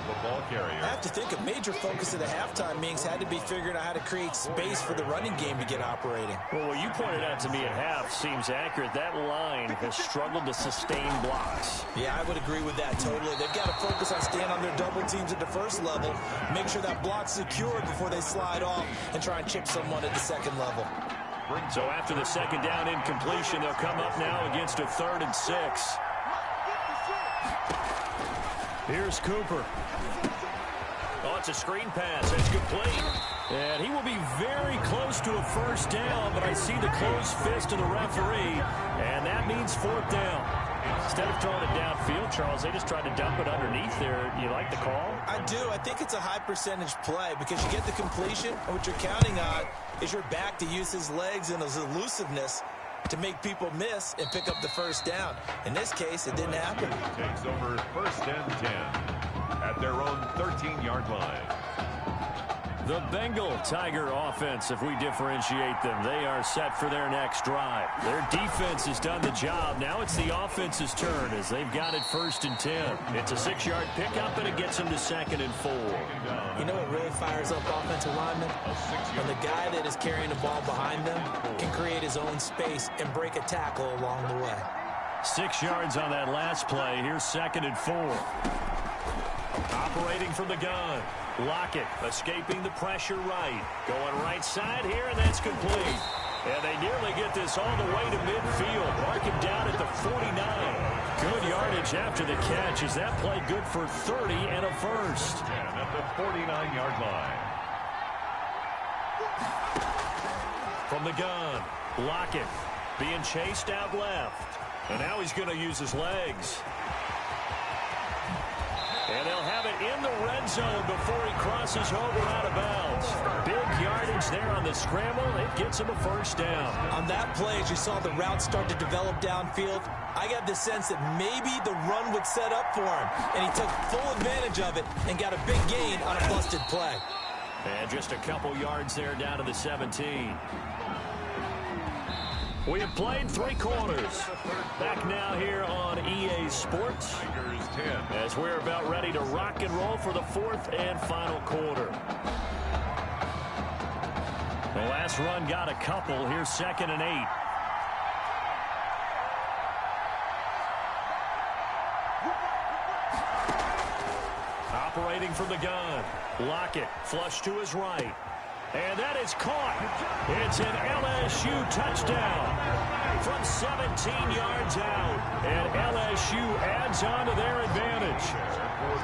the ball carrier. I have to think a major focus at the halftime means had to be figuring out how to create space for the running game to get operating. Well, what you pointed out to me at half seems accurate. That line has struggled to sustain blocks. Yeah, I would agree with that totally. They've got to focus on staying on their double teams at the first level, make sure that block's secured before they slide off and try and chip someone at the second level. So after the second down incompletion, they'll come up now against a 3rd and 6. Here's Cooper. Oh, it's a screen pass. It's complete. And he will be very close to a first down, but I see the closed fist of the referee, and that means 4th down. Instead of throwing it downfield, Charles, they just tried to dump it underneath there. You like the call? I do. I think it's a high percentage play because you get the completion, and what you're counting on is your back to use his legs and his elusiveness to make people miss and pick up the first down. In this case, it didn't happen. Takes over 1st and 10 at their own 13-yard line. The Bengal Tiger offense, if we differentiate them, they are set for their next drive. Their defense has done the job. Now it's the offense's turn as they've got it 1st and 10. It's a 6-yard pickup, and it gets them to 2nd and 4. You know what really fires up offensive linemen? When the guy that is carrying the ball behind them can create his own space and break a tackle along the way. 6 yards on that last play. Here's 2nd and 4. Operating from the gun. Lockett escaping the pressure right. Going right side here, and that's complete. And they nearly get this all the way to midfield. Marking down at the 49. Good yardage after the catch. Is that play good for 30 and a first? And at the 49-yard line. From the gun, Lockett being chased out left. And now he's going to use his legs. And they'll have it in the red zone before he crosses over out of bounds. Big yardage there on the scramble. It gets him a first down. On that play, as you saw the route start to develop downfield, I got the sense that maybe the run would set up for him. And he took full advantage of it and got a big gain on a busted play. And just a couple yards there down to the 17. We have played 3 quarters. Back now here on EA Sports as we're about ready to rock and roll for the 4th and final quarter. The last run got a couple. Here's 2nd and 8. Operating from the gun. Lockett flush to his right. And that is caught. It's an LSU touchdown from 17 yards out. And LSU adds on to their advantage.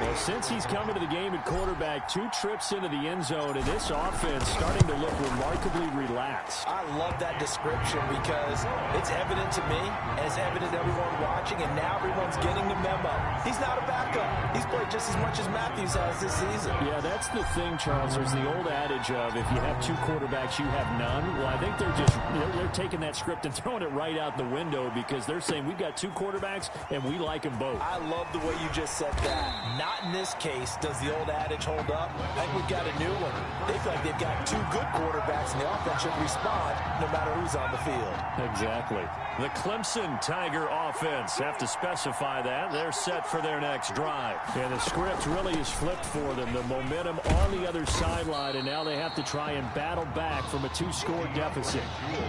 Well, since he's come into the game at quarterback, 2 trips into the end zone, and this offense starting to look remarkably relaxed. I love that description because it's evident to me, and it's evident to everyone watching, and now everyone's getting the memo. He's not a backup. He's played just as much as Matthews has this season. Yeah, that's the thing, Charles. There's the old adage of if you have 2 quarterbacks, you have none. Well, I think they're taking that script and throwing it right out the window because they're saying we've got 2 quarterbacks, and we like them both. I love the way you just said that. Not in this case does the old adage hold up. I think we've got a new one. They feel like they've got 2 good quarterbacks, and the offense should respond no matter who's on the field. Exactly. The Clemson Tiger offense have to specify that. They're set for their next drive. And the script really is flipped for them. The momentum on the other sideline, and now they have to try and battle back from a 2-score deficit.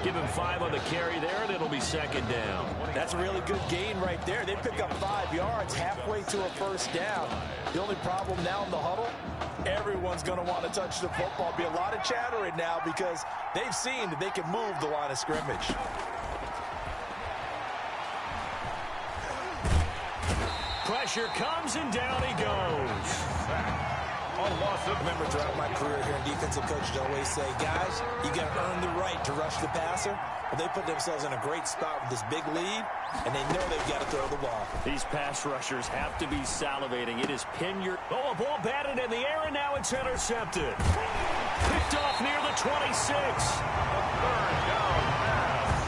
Give him 5 on the carry there, and it'll be 2nd down. That's a really good gain right there. They pick up 5 yards halfway to a first down. The only problem now in the huddle, everyone's going to want to touch the football. Be a lot of chatter right now because they've seen that they can move the line of scrimmage. Pressure comes, and down he goes. Remember, throughout my career here in defensive coach, I always say, guys, you got to earn the right to rush the passer. Well, they put themselves in a great spot with this big lead, and they know they've got to throw the ball. These pass rushers have to be salivating. It is pin your... Oh, a ball batted in the air, and now it's intercepted. Picked off near the 26. Third down pass.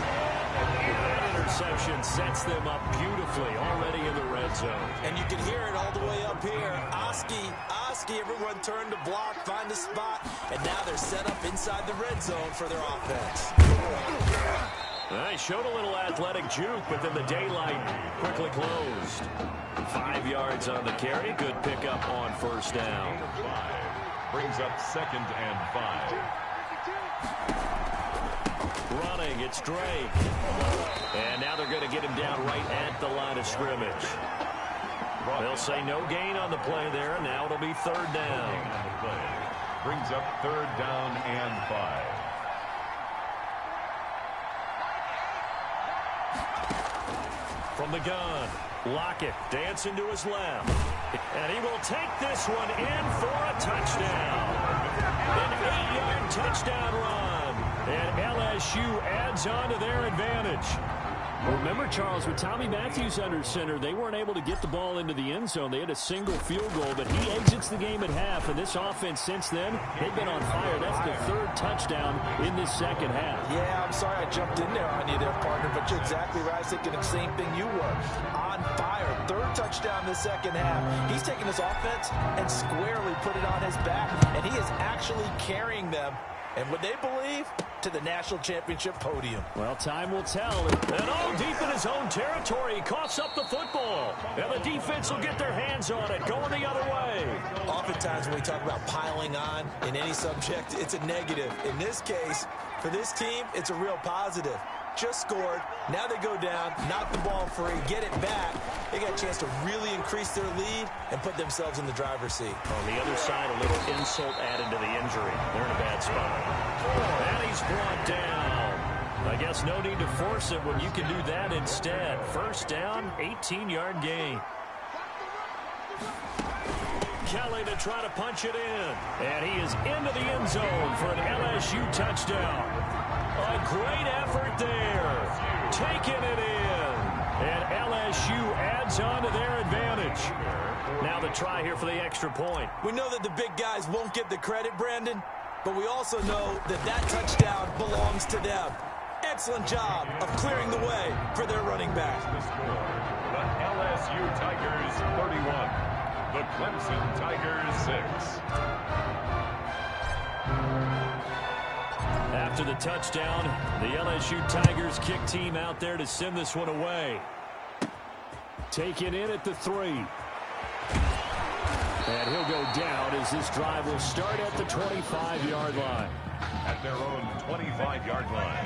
That interception sets them up beautifully already in the red zone. And you can hear it all the way up here. Oski, everyone turned to block, find a spot, and now they're set up inside the red zone for their offense. They showed a little athletic juke, but then the daylight quickly closed. 5 yards on the carry. Good pickup on first down. Brings up 2nd and 5. Running, it's Drake. And now they're going to get him down right at the line of scrimmage. They'll say no gain on the play there. Now it'll be 3rd down. Brings up 3rd down and 5. From the gun, Lockett dancing to his left. And he will take this one in for a touchdown. An 8-yard touchdown run. And LSU adds on to their advantage. Remember, Charles, with Tommy Matthews under center, they weren't able to get the ball into the end zone. They had a single field goal, but he exits the game at half. And this offense since then, they've been on fire. That's the 3rd touchdown in this second half. Yeah, I'm sorry I jumped in there on you there, partner, but you're exactly right. I was thinking the same thing you were. On fire. 3rd touchdown in the second half. He's taking his offense and squarely put it on his back, and he is actually carrying them, and would they believe, to the national championship podium. Well, time will tell. And deep in his own territory, he coughs up the football. And the defense will get their hands on it, going the other way. Oftentimes when we talk about piling on in any subject, it's a negative. In this case, for this team, it's a real positive. Just scored. Now they go down, knock the ball free, get it back. They got a chance to really increase their lead and put themselves in the driver's seat. On the other side, a little insult added to the injury. They're in a bad spot. And he's brought down. I guess no need to force it when you can do that instead. First down, 18-yard gain. Kelly to try to punch it in. And he is into the end zone for an LSU touchdown. A great effort there. Taking it in. And LSU adds on to their advantage. Now the try here for the extra point. We know that the big guys won't get the credit, Brandon, but we also know that that touchdown belongs to them. Excellent job of clearing the way for their running back. The LSU Tigers 31. The Clemson Tigers 6. After the touchdown, the LSU Tigers kick team out there to send this one away. Taken in at the 3. And he'll go down as this drive will start at the 25-yard line. At their own 25-yard line.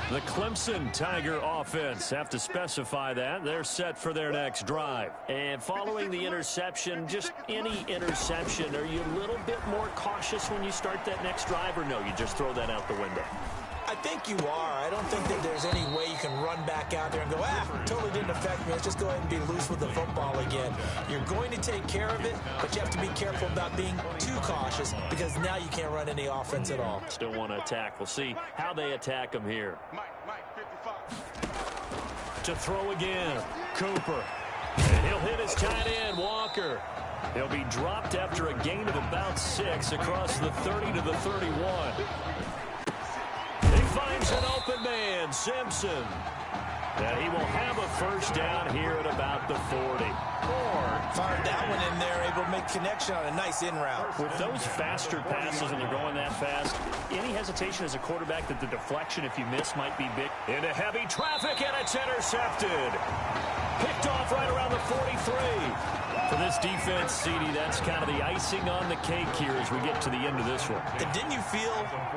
The Clemson Tiger offense have to specify that. They're set for their next drive. And following the interception, just any interception, are you a little bit more cautious when you start that next drive, or no, you just throw that out the window? I think you are. I don't think that there's any way you can run back out there and go, totally didn't affect me. Let's just go ahead and be loose with the football again. You're going to take care of it, but you have to be careful about being too cautious because now you can't run any offense at all. Still want to attack. We'll see how they attack him here. To throw again, Cooper. And he'll hit his tight end, Walker. He'll be dropped after a gain of about 6 across the 30 to the 31. He finds an open man, Simpson. And he will have a first down here at about the 40. Fired that one in there, able to make connection on a nice in route. With those faster passes and they're going that fast, any hesitation as a quarterback that the deflection, if you miss, might be big. Into heavy traffic, and it's intercepted. Picked off right around the 43. For this defense, CD, that's kind of the icing on the cake here as we get to the end of this one. And didn't you feel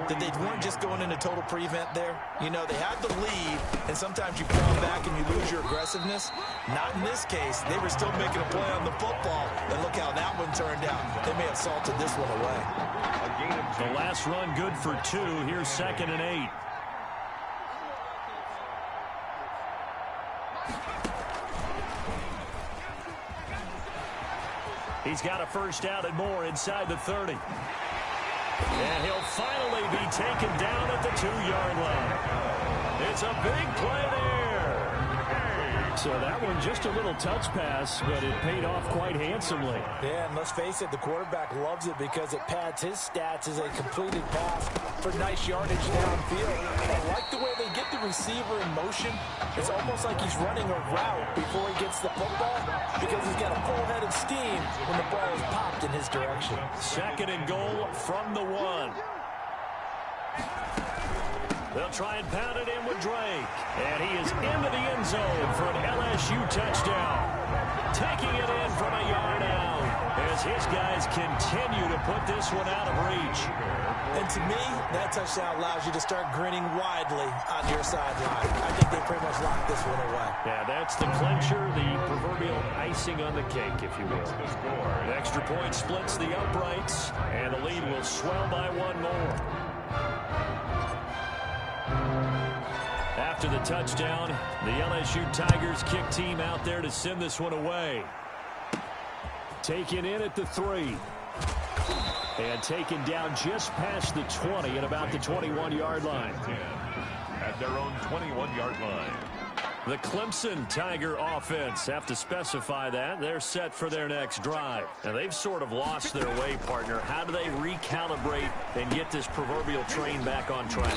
that they weren't just going into total prevent there? You know, they had the lead, and sometimes you fall back and you lose your aggressiveness. Not in this case. They were still making a play on the football, and look how that one turned out. They may have salted this one away. The last run good for 2. Here's 2nd and 8. He's got a first down and more inside the 30. And he'll finally be taken down at the 2-yard line. It's a big play there. So that one just a little touch pass, but it paid off quite handsomely. Yeah, and let's face it, the quarterback loves it because it pads his stats as a completed pass for nice yardage downfield. I like the way they get the receiver in motion. It's almost like he's running a route before he gets the football because he's got a full head of steam when the ball is popped in his direction. 2nd and goal from the 1. They'll try and pound it in with Drake. And he is into the end zone for an LSU touchdown. Taking it in from a yard out as his guys continue to put this one out of reach. And to me, that touchdown allows you to start grinning widely on your sideline. I think they pretty much locked this one away. Yeah, that's the clincher, the proverbial icing on the cake, if you will. The extra point splits the uprights, and the lead will swell by 1 more. After the touchdown, the LSU Tigers kick team out there to send this one away. Taken in at the 3. And taken down just past the 20 at about the 21-yard line. At their own 21-yard line. The Clemson Tiger offense, have to specify that. They're set for their next drive. Now, they've sort of lost their way, partner. How do they recalibrate and get this proverbial train back on track?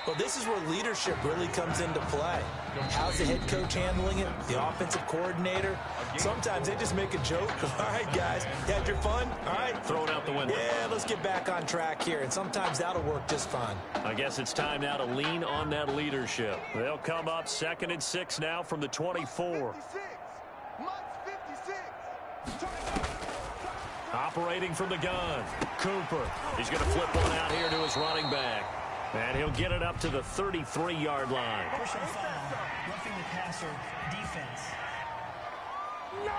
Well, this is where leadership really comes into play. How's the head coach handling it? The offensive coordinator? Sometimes they just make a joke. All right, guys, you had your fun? All right. Throw it out the window. Yeah, let's get back on track here. And sometimes that'll work just fine. I guess it's time now to lean on that leadership. They'll come up 2nd and 6 now from the 24. Operating from the gun. Cooper. He's going to flip one out here to his running back. And he'll get it up to the 33-yard line. Personal foul, roughing the passer, defense. No!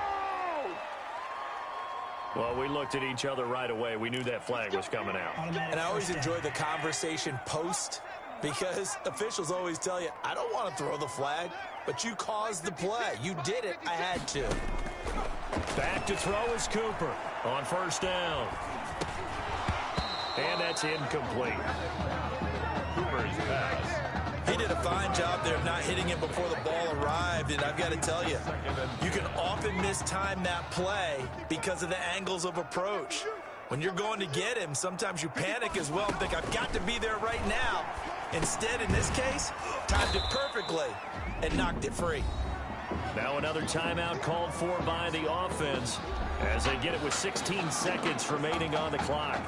Well, we looked at each other right away. We knew that flag was coming out. And I always enjoy the conversation post because officials always tell you, I don't want to throw the flag, but you caused the play. You did it. I had to. Back to throw is Cooper on first down. And that's incomplete. Cooper's pass. He did a fine job there of not hitting it before the ball arrived, and I've got to tell you, you can often mistime that play because of the angles of approach. When you're going to get him, sometimes you panic as well and think, I've got to be there right now. Instead, in this case, timed it perfectly and knocked it free. Now another timeout called for by the offense as they get it with 16 seconds remaining on the clock.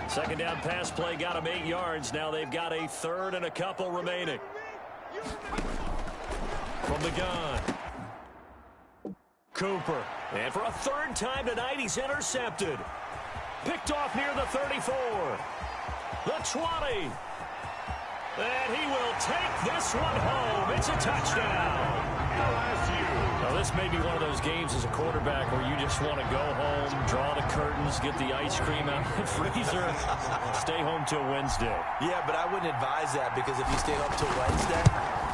Second down pass play got them 8 yards. Now they've got a 3rd and a couple remaining. From the gun. Cooper. And for a 3rd time tonight, he's intercepted. Picked off near the 34. The 20. And he will take this one home. It's a touchdown. Now, this may be one of those games as a quarterback where you just want to go home, draw the curtains, get the ice cream out of the freezer, stay home till Wednesday. Yeah, but I wouldn't advise that because if you stay home till Wednesday,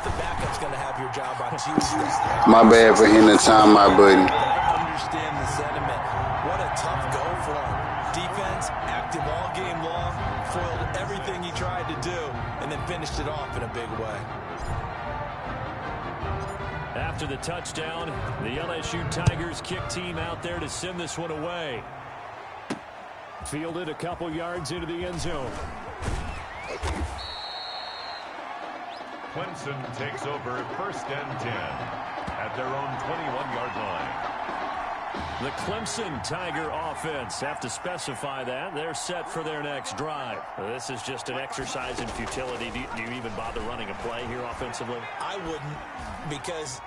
the backup's going to have your job on Tuesday. My bad for hitting the timeout button. I understand the sentiment. What a tough go for him. Defense, active all game long, foiled everything he tried to do, and then finished it off in a big way. After the touchdown, the LSU Tigers kick team out there to send this one away. Fielded a couple yards into the end zone. Clemson takes over 1st and 10 at their own 21-yard line. The Clemson Tiger offense, have to specify that. They're set for their next drive. This is just an exercise in futility. Do you even bother running a play here offensively? I wouldn't, because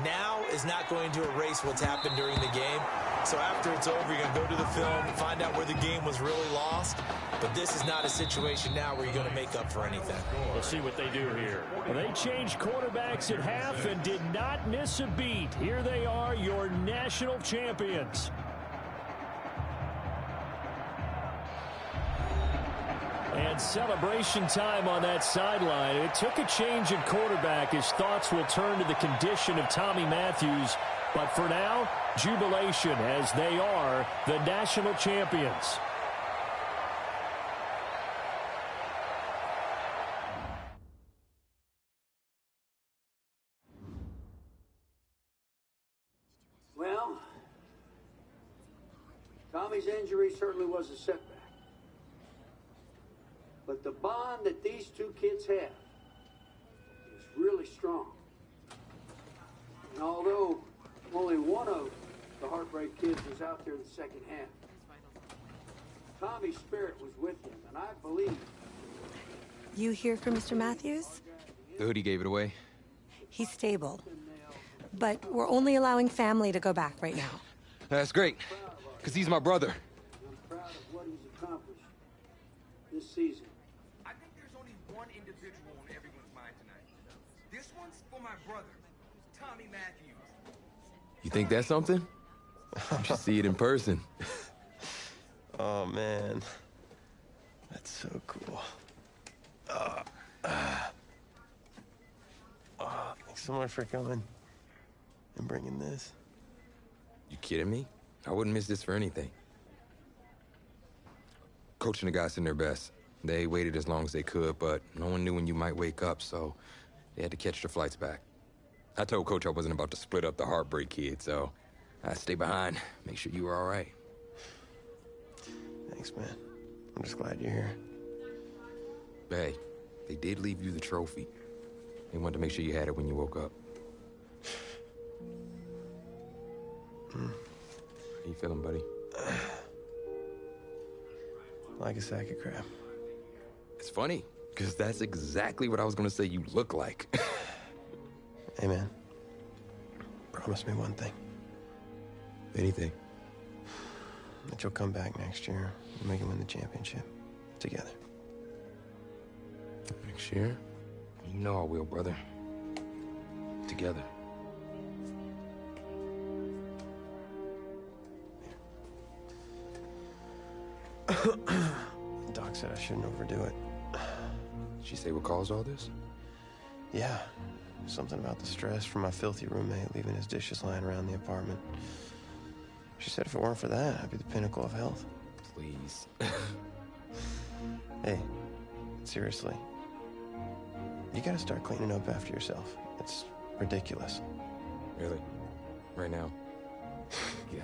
now is not going to erase what's happened during the game. So after it's over, you're going to go to the film, find out where the game was really lost. But this is not a situation now where you're going to make up for anything. We'll see what they do here. Well, they changed quarterbacks at half and did not miss a beat. Here they are, your national champions. And celebration time on that sideline. It took a change in quarterback as thoughts will turn to the condition of Tommy Matthews. But for now, jubilation as they are the national champions. Well, Tommy's injury certainly was a setback. But the bond that these two kids have is really strong. And although only one of the Heartbreak Kids was out there in the second half, Tommy's spirit was with him, and I believe... You hear from Mr. Matthews? The hoodie gave it away. He's stable. But we're only allowing family to go back right now. That's great, because he's my brother. I'm proud of what he's accomplished this season. I think there's only one individual on everyone's mind tonight. This one's for my brother, Tommy Matthews. You think that's something? You should see it in person. Oh, man. That's so cool. Thanks so much for coming and bringing this. You kidding me? I wouldn't miss this for anything. Coach and the guys in their best. They waited as long as they could, but no one knew when you might wake up, so they had to catch their flights back. I told Coach I wasn't about to split up the Heartbreak Kid, so I stay behind, make sure you were all right. Thanks, man. I'm just glad you're here. Hey, they did leave you the trophy. They wanted to make sure you had it when you woke up. How you feeling, buddy? Like a sack of crap. It's funny, because that's exactly what I was going to say you look like. Hey, man. Promise me one thing. Anything. That you'll come back next year and we can win the championship together. Next year? You know I will, brother. Together. Doc said I shouldn't overdo it. Did she say what caused all this? Yeah. Something about the stress from my filthy roommate leaving his dishes lying around the apartment. She said if it weren't for that, I'd be the pinnacle of health. Please. Hey, seriously. You gotta start cleaning up after yourself. It's ridiculous. Really? Right now? Yeah.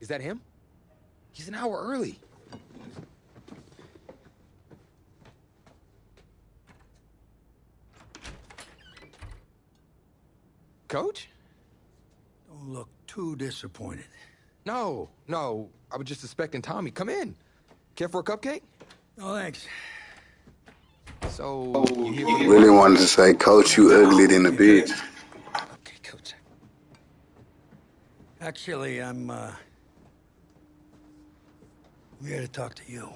Is that him? He's an hour early. Coach? Don't look too disappointed. No. I was just suspecting Tommy. Come in. Care for a cupcake? No, thanks. So, you really wanted to say, Coach, you uglier than a bitch. Okay, Coach. Actually, I'm here to talk to you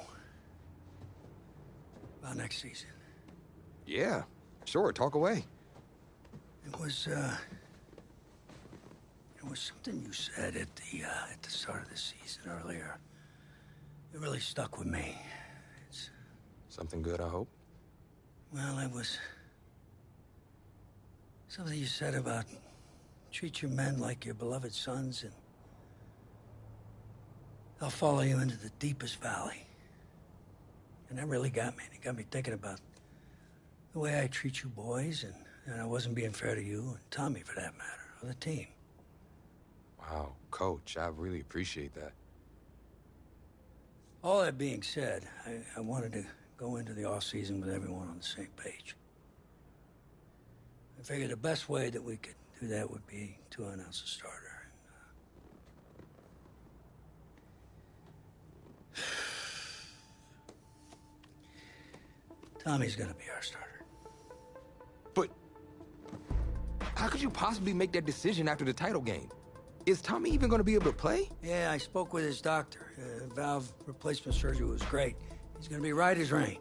about next season. Yeah, sure. Talk away. It was something you said at the start of the season earlier. It really stuck with me. It's something good, I hope. Well, it was something you said about treat your men like your beloved sons, and they'll follow you into the deepest valley. And that really got me. It got me thinking about the way I treat you boys, and I wasn't being fair to you, and Tommy for that matter, or the team. Wow, Coach, I really appreciate that. All that being said, I wanted to go into the off-season with everyone on the same page. I figured the best way that we could do that would be to announce a starter. Tommy's gonna be our starter. But how could you possibly make that decision after the title game? Is Tommy even going to be able to play? Yeah, I spoke with his doctor. Valve replacement surgery was great. He's gonna be right as rain.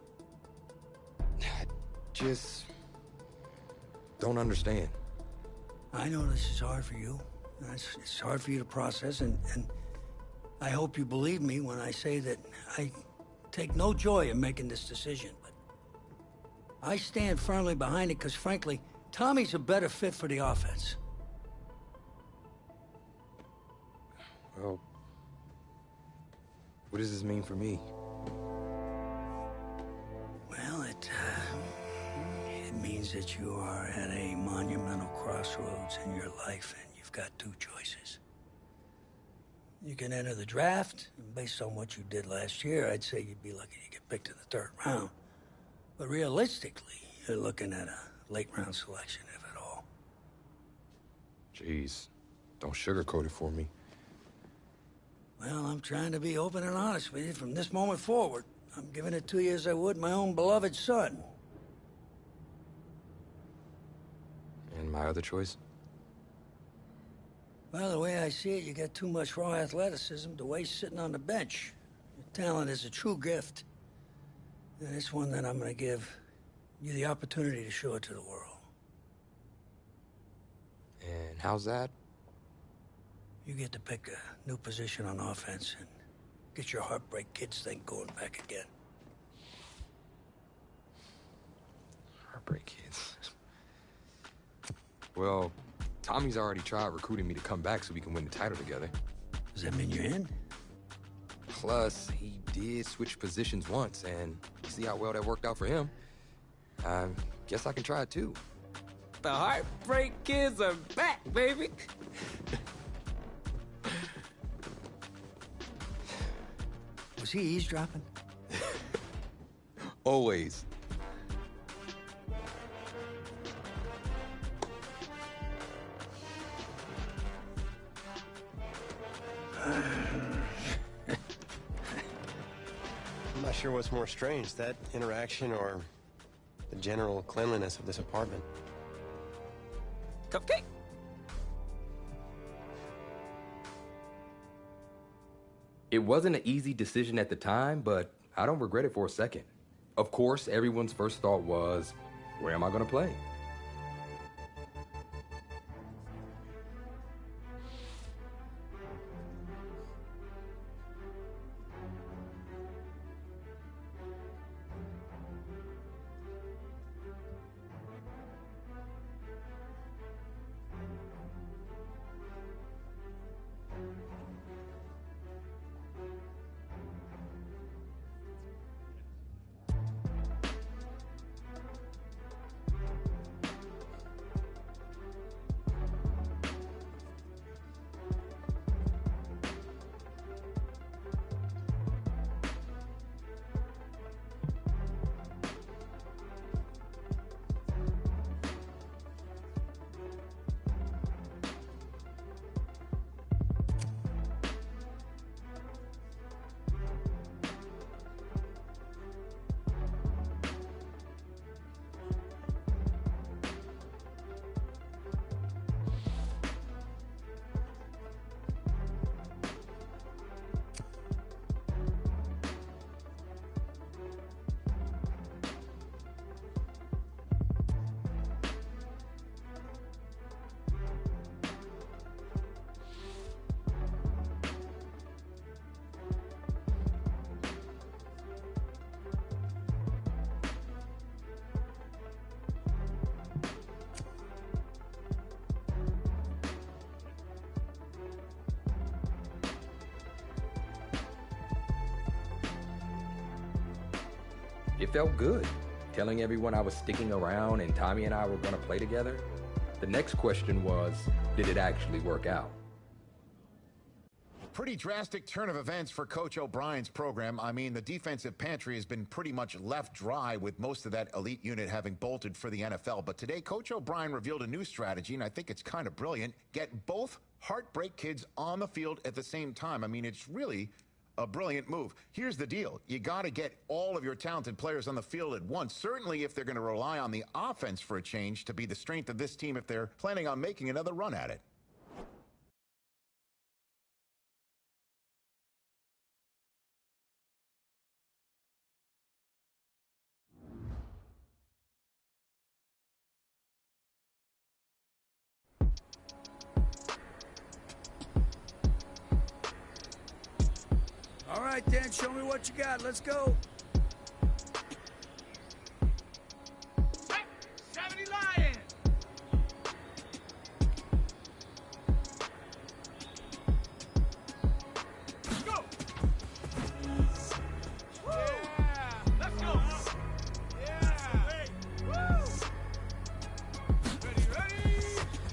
Just don't understand. I know this is hard for you. It's hard for you to process, and I hope you believe me when I say that I take no joy in making this decision. But I stand firmly behind it because, frankly, Tommy's a better fit for the offense. Well, what does this mean for me? Well, it means that you are at a monumental crossroads in your life, and you've got two choices. You can enter the draft, and based on what you did last year, I'd say you'd be lucky to get picked in the 3rd round. But realistically, you're looking at a late-round selection, if at all. Jeez, don't sugarcoat it for me. Well, I'm trying to be open and honest with you from this moment forward. I'm giving it to you as I would my own beloved son. And my other choice? Well, the way I see it, you got too much raw athleticism to waste sitting on the bench. Your talent is a true gift. And it's one that I'm going to give you the opportunity to show it to the world. And how's that? You get to pick a new position on offense and get your Heartbreak Kids thing going back again. Heartbreak Kids. Well, Tommy's already tried recruiting me to come back so we can win the title together. Does that mean you're in? Plus, he did switch positions once, and you see how well that worked out for him. I guess I can try it too. The Heartbreak Kids are back, baby. Was he eavesdropping? Always. I'm not sure what's more strange, that interaction or the general cleanliness of this apartment. Cupcake. It wasn't an easy decision at the time, but I don't regret it for a second. Of course, everyone's first thought was, where am I going to play? It felt good, telling everyone I was sticking around and Tommy and I were going to play together. The next question was, did it actually work out? Pretty drastic turn of events for Coach O'Brien's program. I mean, the defensive pantry has been pretty much left dry with most of that elite unit having bolted for the NFL. But today, Coach O'Brien revealed a new strategy, and I think it's kind of brilliant. Get both Heartbreak Kids on the field at the same time. I mean, it's really A brilliant move. Here's the deal. You got to get all of your talented players on the field at once, certainly if they're going to rely on the offense for a change to be the strength of this team if they're planning on making another run at it. All right, Dan, show me what you got. Let's go. 70 Lions! Go! Yeah! Let's go! Yeah! Hey! Woo! Ready, ready! Ready!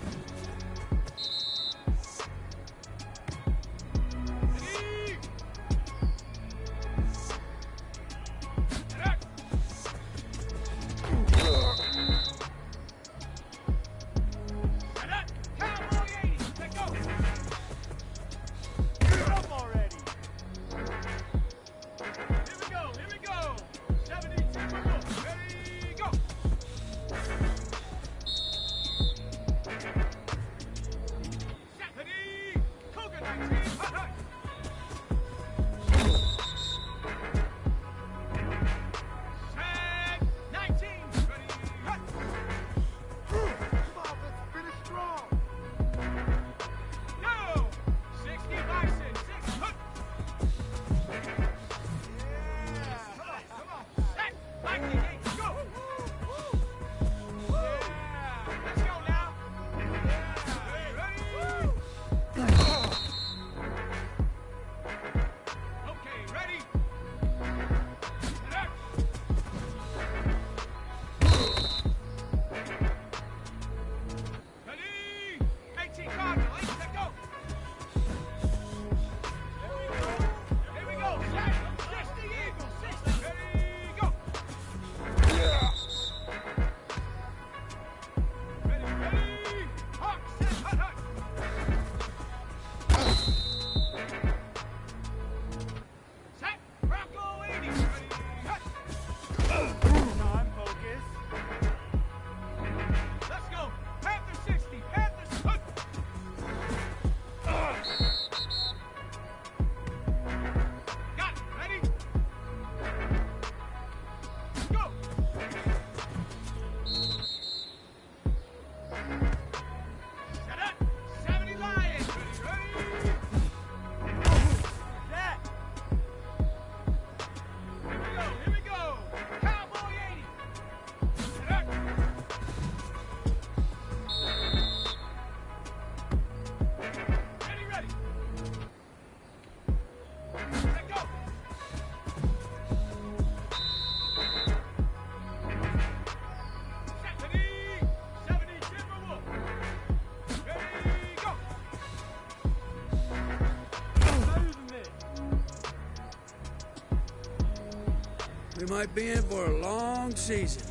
We might be in for a long season.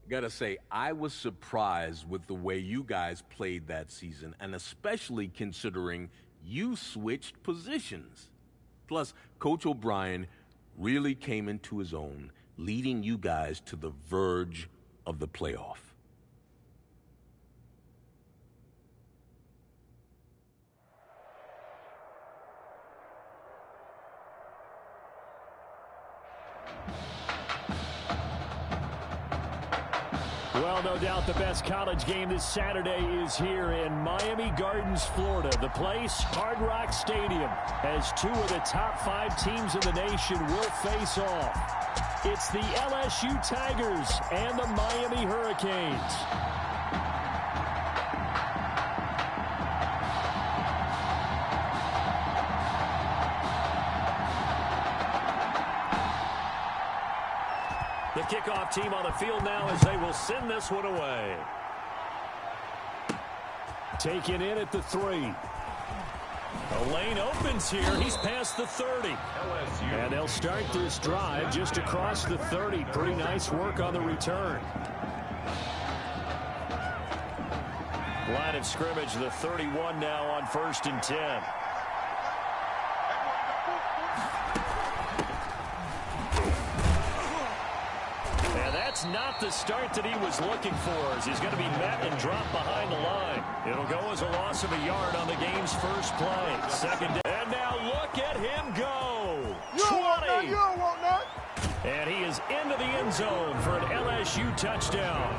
Gotta say, I was surprised with the way you guys played that season, and especially considering you switched positions. Plus, Coach O'Brien really came into his own, leading you guys to the verge of the playoff. Well, no doubt the best college game this Saturday is here in Miami Gardens, Florida. The place, Hard Rock Stadium, as two of the top 5 teams in the nation will face off. It's the LSU Tigers and the Miami Hurricanes. The kickoff team on the field now as they will send this one away. Taken in at the 3. The lane opens here. He's past the 30. And they'll start this drive just across the 30. Pretty nice work on the return. Line of scrimmage, the 31 now on 1st and 10. And that's not the start that he was looking for, as he's going to be met and dropped behind the line. It'll go as a loss of a yard on the game's first play. Second down. And now look at him go. 20. You don't want that. And he is into the end zone for an LSU touchdown.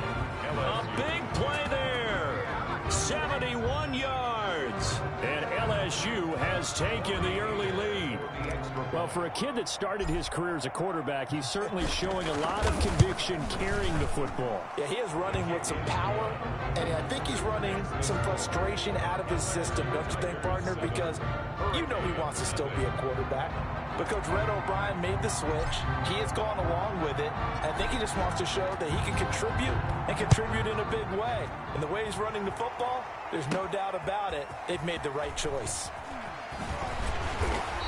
A big play there. 71 yards. And LSU has taken the early lead. Well, for a kid that started his career as a quarterback, he's certainly showing a lot of conviction carrying the football. Yeah, he is running with some power, and I think he's running some frustration out of his system, don't you think, partner? Because you know he wants to still be a quarterback. But Coach Red O'Brien made the switch. He has gone along with it. I think he just wants to show that he can contribute and contribute in a big way. And the way he's running the football, there's no doubt about it. They've made the right choice.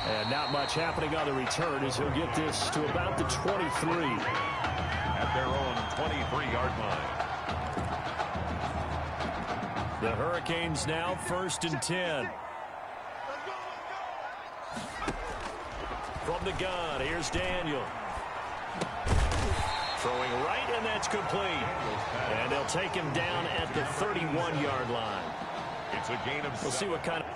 And not much happening on the return as he'll get this to about the 23. At their own 23-yard line. The Hurricanes now 1st and 10. From the gun, here's Daniel. Throwing right, and that's complete. And they'll take him down at the 31-yard line. It's a gain of 7. We'll see what kind of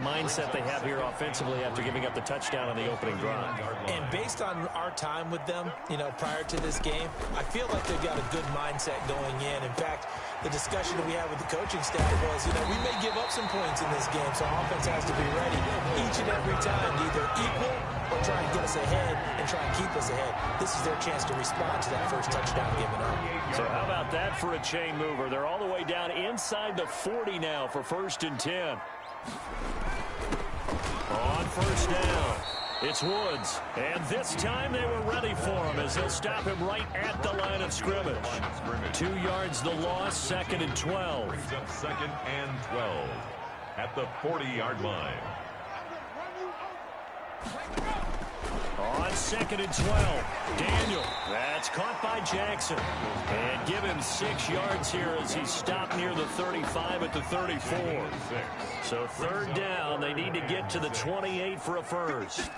mindset they have here offensively after giving up the touchdown on the opening drive. And based on our time with them, prior to this game, I feel like they've got a good mindset going in. In fact, the discussion that we had with the coaching staff was, we may give up some points in this game, so offense has to be ready each and every time to either equal or try and get us ahead and try and keep us ahead. This is their chance to respond to that first touchdown given up. So how about that for a chain mover? They're all the way down inside the 40 now for 1st and 10. On 1st down, it's Woods. And this time they were ready for him as they'll stop him right at the line of scrimmage. 2 yards the loss, 2nd and 12. Brings up 2nd and 12 at the 40-yard line. On 2nd and 12, Daniel. That's caught by Jackson. And give him 6 yards here as he's stopped near the 35 at the 34. So 3rd down, they need to get to the 28 for a first.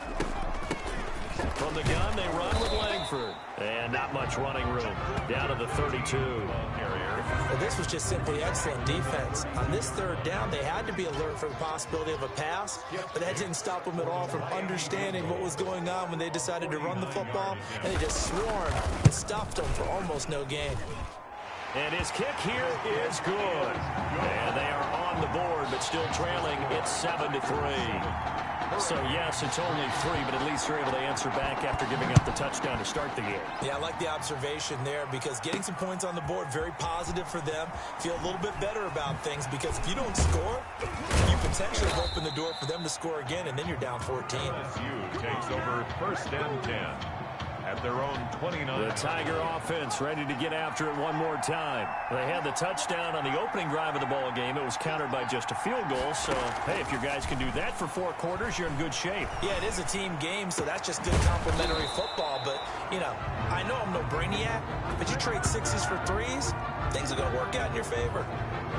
From the gun, they run with Langford. And not much running room. Down to the 32. Well, this was just simply excellent defense. On this 3rd down, they had to be alert for the possibility of a pass, but that didn't stop them at all from understanding what was going on when they decided to run the football, and they just swarmed and stuffed them for almost no gain. And his kick here is good. And they are on the board, but still trailing. It's 7-3. So, yes, it's only 3, but at least they're able to answer back after giving up the touchdown to start the game. Yeah, I like the observation there because getting some points on the board, very positive for them. Feel a little bit better about things because if you don't score, you potentially open the door for them to score again, and then you're down 14. LSU takes over 1st and 10. At their own 29. The Tiger offense ready to get after it one more time. They had the touchdown on the opening drive of the ball game. It was countered by just a field goal. So, hey, if your guys can do that for 4 quarters, you're in good shape. Yeah, it is a team game, so that's just good complimentary football. But, I know I'm no brainiac, but you trade 6s for 3s, things are going to work out in your favor.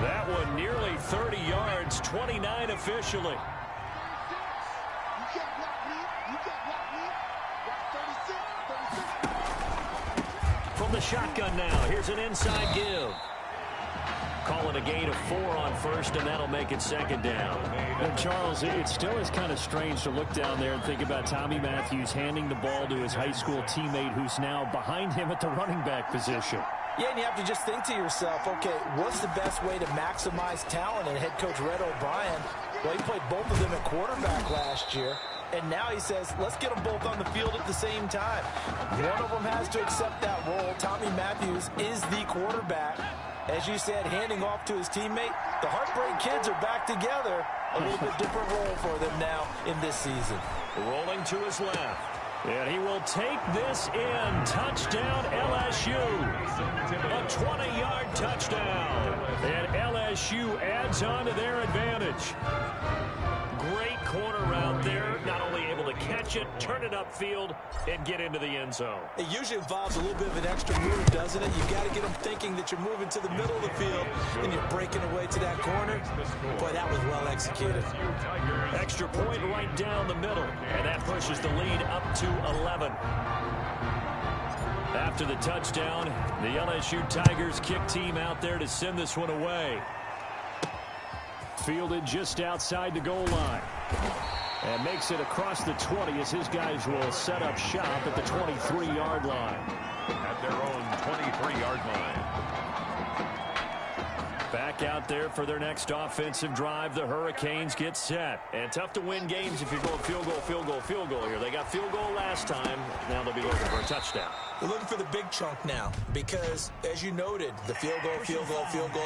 That one nearly 30 yards, 29 officially. From the shotgun now, here's an inside give. Call it a gain of 4 on 1st, and that'll make it 2nd down. And Charles, it still is kind of strange to look down there and think about Tommy Matthews handing the ball to his high school teammate who's now behind him at the running back position. Yeah, and you have to just think to yourself, okay, what's the best way to maximize talent? And head coach Red O'Brien, well, he played both of them at quarterback last year. And now he says, let's get them both on the field at the same time. One of them has to accept that role. Tommy Matthews is the quarterback. As you said, handing off to his teammate. The Heartbreak Kids are back together. A little bit different role for them now in this season. Rolling to his left. And he will take this in. Touchdown, LSU. A 20-yard touchdown. And LSU adds on to their advantage. Great corner route there. Not only able to catch catch it, turn it upfield, and get into the end zone. It usually involves a little bit of an extra move, doesn't it? You've got to get them thinking that you're moving to the middle of the field, and you're breaking away to that corner. Boy, that was well executed. Extra point right down the middle, and that pushes the lead up to 11. After the touchdown, the LSU Tigers kick team out there to send this one away. Fielded just outside the goal line. And makes it across the 20 as his guys will set up shop at the 23-yard line. At their own 23-yard line. Back out there for their next offensive drive. The Hurricanes get set. And tough to win games if you're going field goal, field goal, field goal here. They got field goal last time. Now they'll be looking for a touchdown. We're looking for the big chunk now because, as you noted, the field goal, field goal, field goal.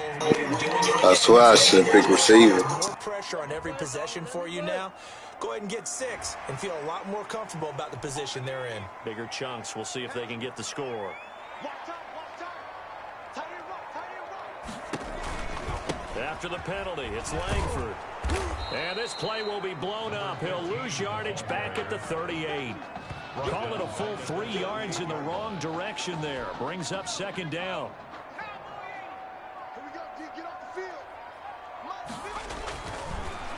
That's why I should pick receiver. More pressure on every possession for you now. Go ahead and get 6 and feel a lot more comfortable about the position they're in. Bigger chunks. We'll see if they can get the score. After the penalty, it's Langford. And this play will be blown up. He'll lose yardage back at the 38. Call it a full 3 yards in the wrong direction there. Brings up second down.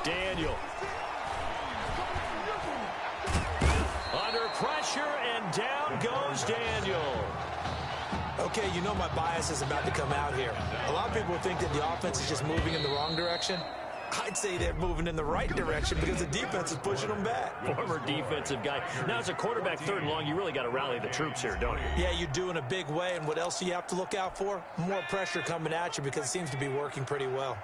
Daniel. Under pressure, and down goes Daniel. Okay, you know my bias is about to come out here. A lot of people think that the offense is just moving in the wrong direction. I'd say they're moving in the right direction because the defense is pushing them back. Former defensive guy. Now, as a quarterback, 3rd and long, you really got to rally the troops here, don't you? Yeah, you do in a big way. And what else do you have to look out for? More pressure coming at you because it seems to be working pretty well.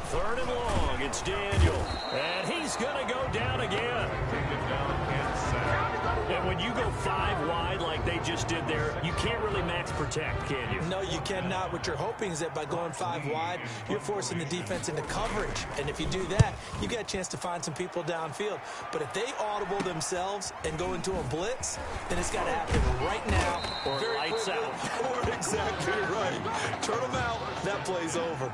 Third and long, it's Daniel. And he's going to go down again. And when you go 5 wide like they just did there, you can't really max protect, can you? No, you cannot. What you're hoping is that by going 5 wide, you're forcing the defense into coverage. And if you do that, you get a chance to find some people downfield. But if they audible themselves and go into a blitz, then it's got to happen right now. Or lights out. Or exactly right. Turn them out. That play's over.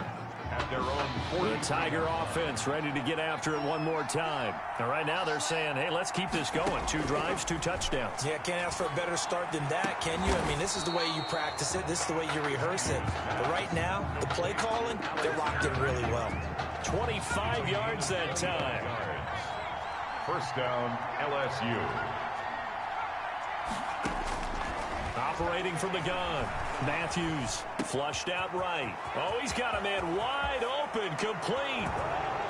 At their own the Tiger offense ready to get after it one more time. And right now they're saying, hey, let's keep this going. 2 drives, 2 touchdowns. Yeah, can't ask for a better start than that, can you? I mean, this is the way you practice it. This is the way you rehearse it. But right now, the play calling, they're locked in really well. 25 yards that time. First down, LSU. Operating from the gun. Matthews flushed out right. Oh, he's got a man wide open, complete.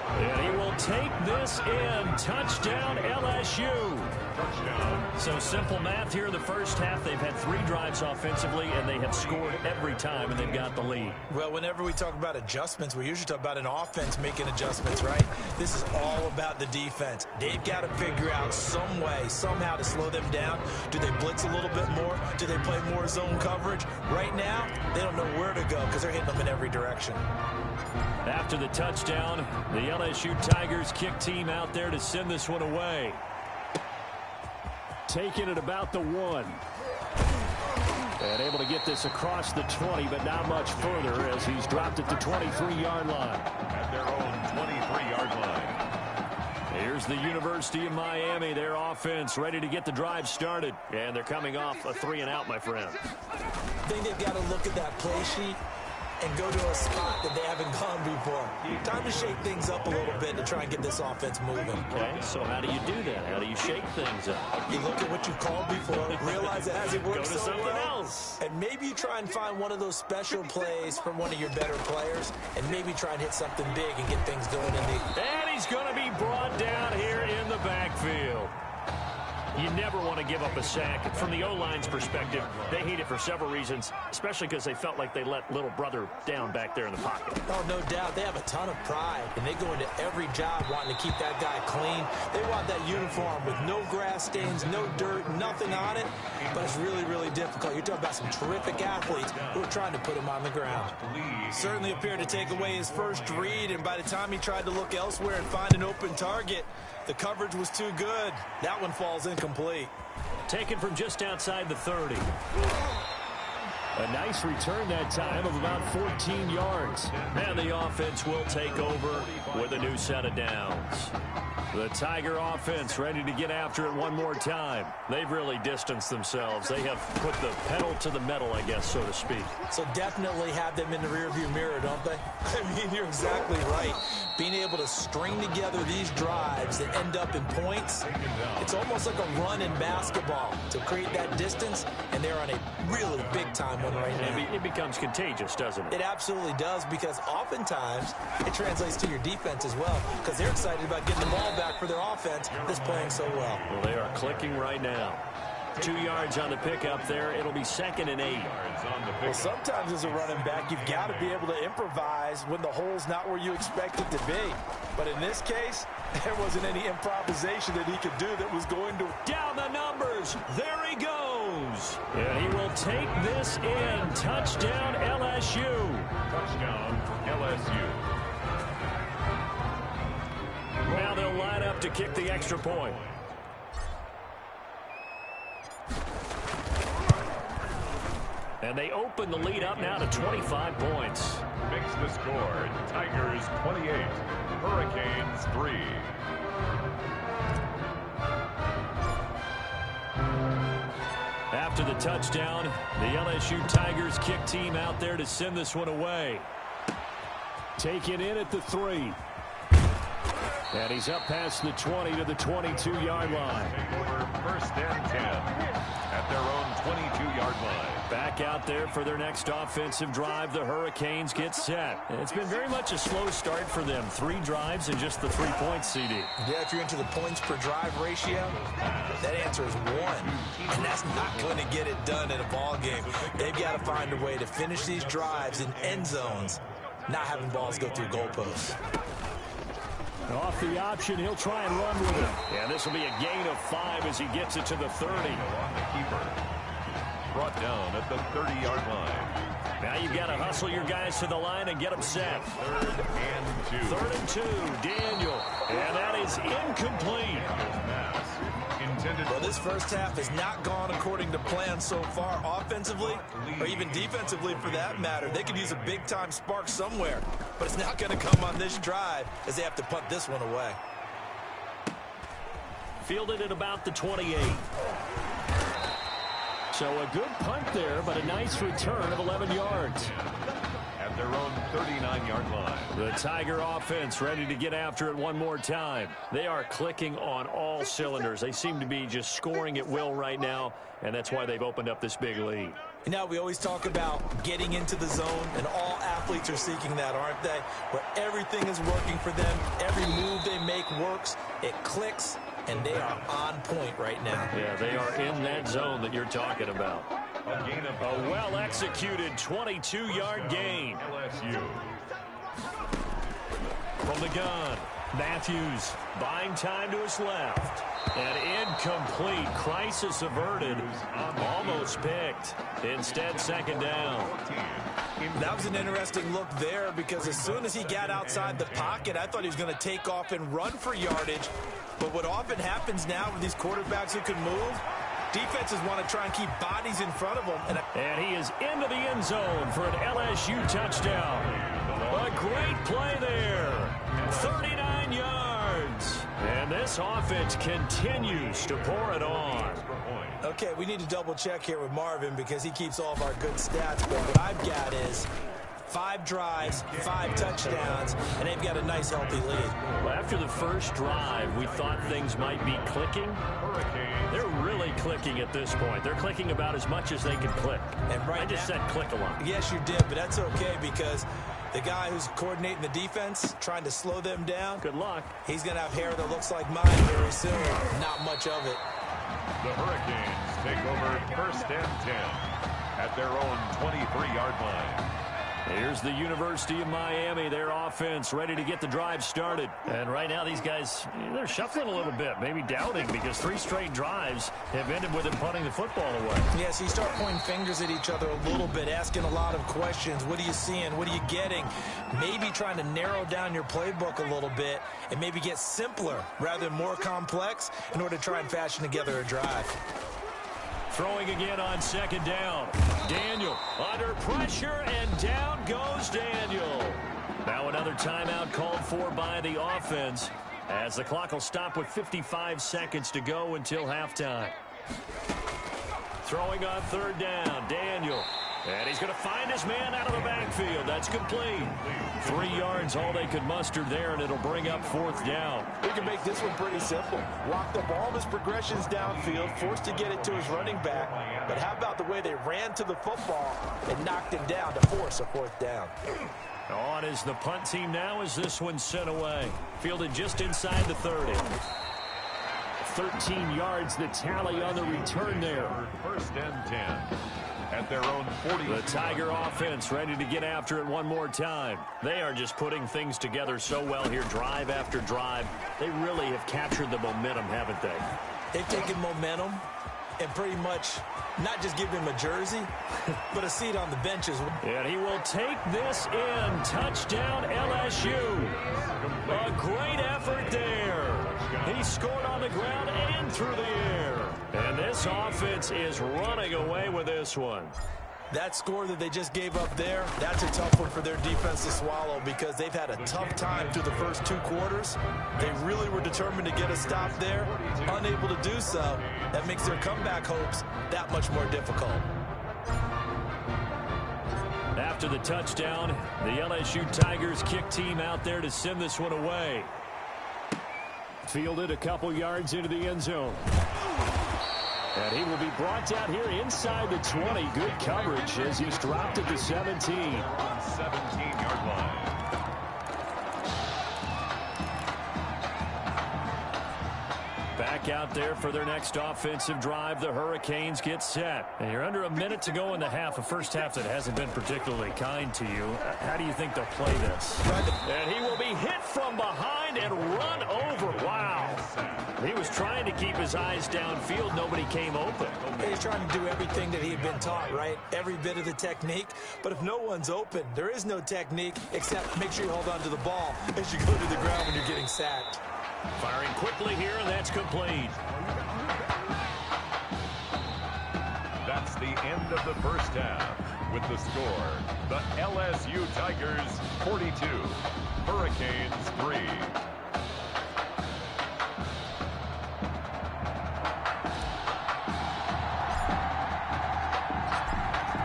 And he will take this in. Touchdown, LSU. Touchdown. So simple math here in the first half. They've had 3 drives offensively, and they have scored every time, and they've got the lead. Well, whenever we talk about adjustments, we usually talk about an offense making adjustments, right? This is all about the defense. They've got to figure out some way, somehow to slow them down. Do they blitz a little bit more? Do they play more zone coverage? Right now, they don't know where to go because they're hitting them in every direction. After the touchdown, the LSU Tigers kick team out there to send this one away. Taking it about the 1. And able to get this across the 20, but not much further as he's dropped at the 23-yard line. At their own 23-yard line. Here's the University of Miami, their offense ready to get the drive started. And they're coming off a 3-and-out, my friend. I think they've got to look at that play sheet and go to a spot that they haven't gone before. Time to shake things up a little bit to try and get this offense moving. Okay, so how do you do that? How do you shake things up? You look at what you called before, realize it hasn't worked so well. Go to something else. And maybe you try and find one of those special plays from one of your better players, and maybe try and hit something big and get things going in the... And he's going to be brought down here in the backfield. You never want to give up a sack. From the O-line's perspective, they hate it for several reasons, especially because they felt like they let little brother down back there in the pocket. Oh, no doubt. They have a ton of pride, and they go into every job wanting to keep that guy clean. They want that uniform with no grass stains, no dirt, nothing on it, but it's really, really difficult. You're talking about some terrific athletes who are trying to put him on the ground. Certainly appeared to take away his first read, and by the time he tried to look elsewhere and find an open target, the coverage was too good. That one falls incomplete. Taken from just outside the 30. A nice return that time of about 14 yards. And the offense will take over with a new set of downs. The Tiger offense ready to get after it one more time. They've really distanced themselves. They have put the pedal to the metal, I guess, so to speak. So definitely have them in the rearview mirror, don't they? I mean, you're exactly right. Being able to string together these drives that end up in points, it's almost like a run in basketball to create that distance, and they're on a really big-time one right now. It becomes contagious, doesn't it? It absolutely does, because oftentimes it translates to your defense as well, because they're excited about getting the ball back for their offense that's playing so well. Well, they are clicking right now. 2 yards on the pickup there. It'll be 2nd and 8. Well, sometimes as a running back, you've got to be able to improvise when the hole's not where you expect it to be. But in this case, there wasn't any improvisation that he could do that was going to... Down the numbers. There he goes. And he will take this in. Touchdown, LSU. Touchdown, LSU. Now they'll line up to kick the extra point. And they open the lead up now to 25 points. Makes the score. Tigers 28, Hurricanes 3. After the touchdown, the LSU Tigers kick team out there to send this one away. Taken in at the 3. And he's up past the 20 to the 22-yard line. Take over 1st and 10 at their own 22-yard line. Back out there for their next offensive drive. The Hurricanes get set. It's been very much a slow start for them. 3 drives and just the 3 points, CD. Yeah, if you're into the points per drive ratio, that answer is 1. And that's not going to get it done in a ball game. They've got to find a way to finish these drives in end zones, not having balls go through goalposts. Off the option, he'll try and run with it. Yeah, this will be a gain of 5 as he gets it to the 30. On the keeper. Brought down at the 30-yard line. Now you've got to hustle your guys to the line and get them set. 3rd and 2. 3rd and 2, Daniel. And that is incomplete. Well, this first half has not gone according to plan so far offensively, or even defensively for that matter. They could use a big-time spark somewhere, but it's not going to come on this drive as they have to punt this one away. Fielded at about the 28. So a good punt there, but a nice return of 11 yards. At their own 39-yard line. The Tiger offense ready to get after it one more time. They are clicking on all cylinders. They seem to be just scoring at will right now, and that's why they've opened up this big lead. You know, we always talk about getting into the zone, and all athletes are seeking that, aren't they? Where everything is working for them, every move they make works, it clicks, and they are on point right now. Yeah, they are in that zone that you're talking about. A well-executed 22-yard gain. LSU. From the gun, Matthews buying time to his left. And incomplete. Crisis averted. Almost picked. Instead, 2nd down. That was an interesting look there, because as soon as he got outside the pocket, I thought he was going to take off and run for yardage. But what often happens now with these quarterbacks who can move, defenses want to try and keep bodies in front of them. And he is into the end zone for an LSU touchdown. A great play there. 39 yards. And this offense continues to pour it on. Okay, we need to double check here with Marvin, because he keeps all of our good stats. But what I've got is 5 drives, 5 touchdowns, and they've got a nice, healthy lead. Well, after the first drive, we thought things might be clicking. They're really clicking at this point. They're clicking about as much as they can click. And right I just said click a lot. Yes, you did, but that's okay, because the guy who's coordinating the defense, trying to slow them down, good luck. He's going to have hair that looks like mine very soon. Not much of it. The Hurricanes take over 1st and 10 at their own 23-yard line. Here's the University of Miami, their offense ready to get the drive started. And right now these guys, they're shuffling a little bit, maybe doubting, because 3 straight drives have ended with them punting the football away. Yeah, so you start pointing fingers at each other a little bit, asking a lot of questions. What are you seeing? What are you getting? Maybe trying to narrow down your playbook a little bit and maybe get simpler rather than more complex in order to try and fashion together a drive. Throwing again on 2nd down. Daniel under pressure, and down goes Daniel. Now another timeout called for by the offense, as the clock will stop with 55 seconds to go until halftime. Throwing on third down, Daniel. And he's going to find his man out of the backfield. That's complete. 3 yards, all they could muster there, and it'll bring up fourth down. We can make this one pretty simple. Locked up all of his progressions downfield, forced to get it to his running back. But how about the way they ran to the football and knocked him down to force a fourth down? On is the punt team now as this one's sent away. Fielded just inside the 30. 13 yards the tally on the return there. First and 10 at their own 40. The Tiger offense ready to get after it one more time. They are just putting things together so well here, drive after drive. They really have captured the momentum, haven't they? They've taken momentum and pretty much not just give him a jersey, but a seat on the benches. And he will take this in. Touchdown, LSU. A great effort there. He scored on the ground and through the air. And this offense is running away with this one. That score that they just gave up there, that's a tough one for their defense to swallow because they've had a tough time through the first 2 quarters. They really were determined to get a stop there, unable to do so. That makes their comeback hopes that much more difficult. After the touchdown, the LSU Tigers kick team out there to send this one away. Fielded a couple yards into the end zone. And he will be brought down here inside the 20. Good coverage as he's dropped at the 17. 17-yard line. Back out there for their next offensive drive. The Hurricanes get set. And you're under a minute to go in the half, a first half that hasn't been particularly kind to you. How do you think they'll play this? And he will be hit from behind and run over. Wow. He was trying to keep his eyes downfield. Nobody came open. He's trying to do everything that he had been taught, right? Every bit of the technique. But if no one's open, there is no technique except make sure you hold on to the ball as you go to the ground when you're getting sacked. Firing quickly here, and that's complete. That's the end of the first half. With the score, the LSU Tigers 42, Hurricanes 3.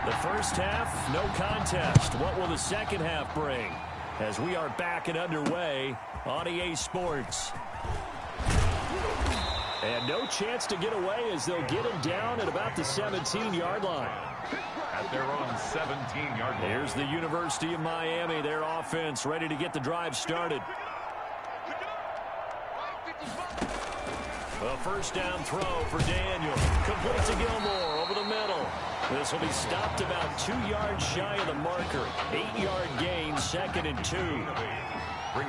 The first half, no contest. What will the second half bring? As we are back and underway on EA Sports. And no chance to get away as they'll get him down at about the 17-yard line. At their own 17-yard line. Here's the University of Miami, their offense ready to get the drive started. A first down throw for Daniel. Complete to Gilmore over the middle. This will be stopped about 2 yards shy of the marker. 8-yard gain, 2nd and 2.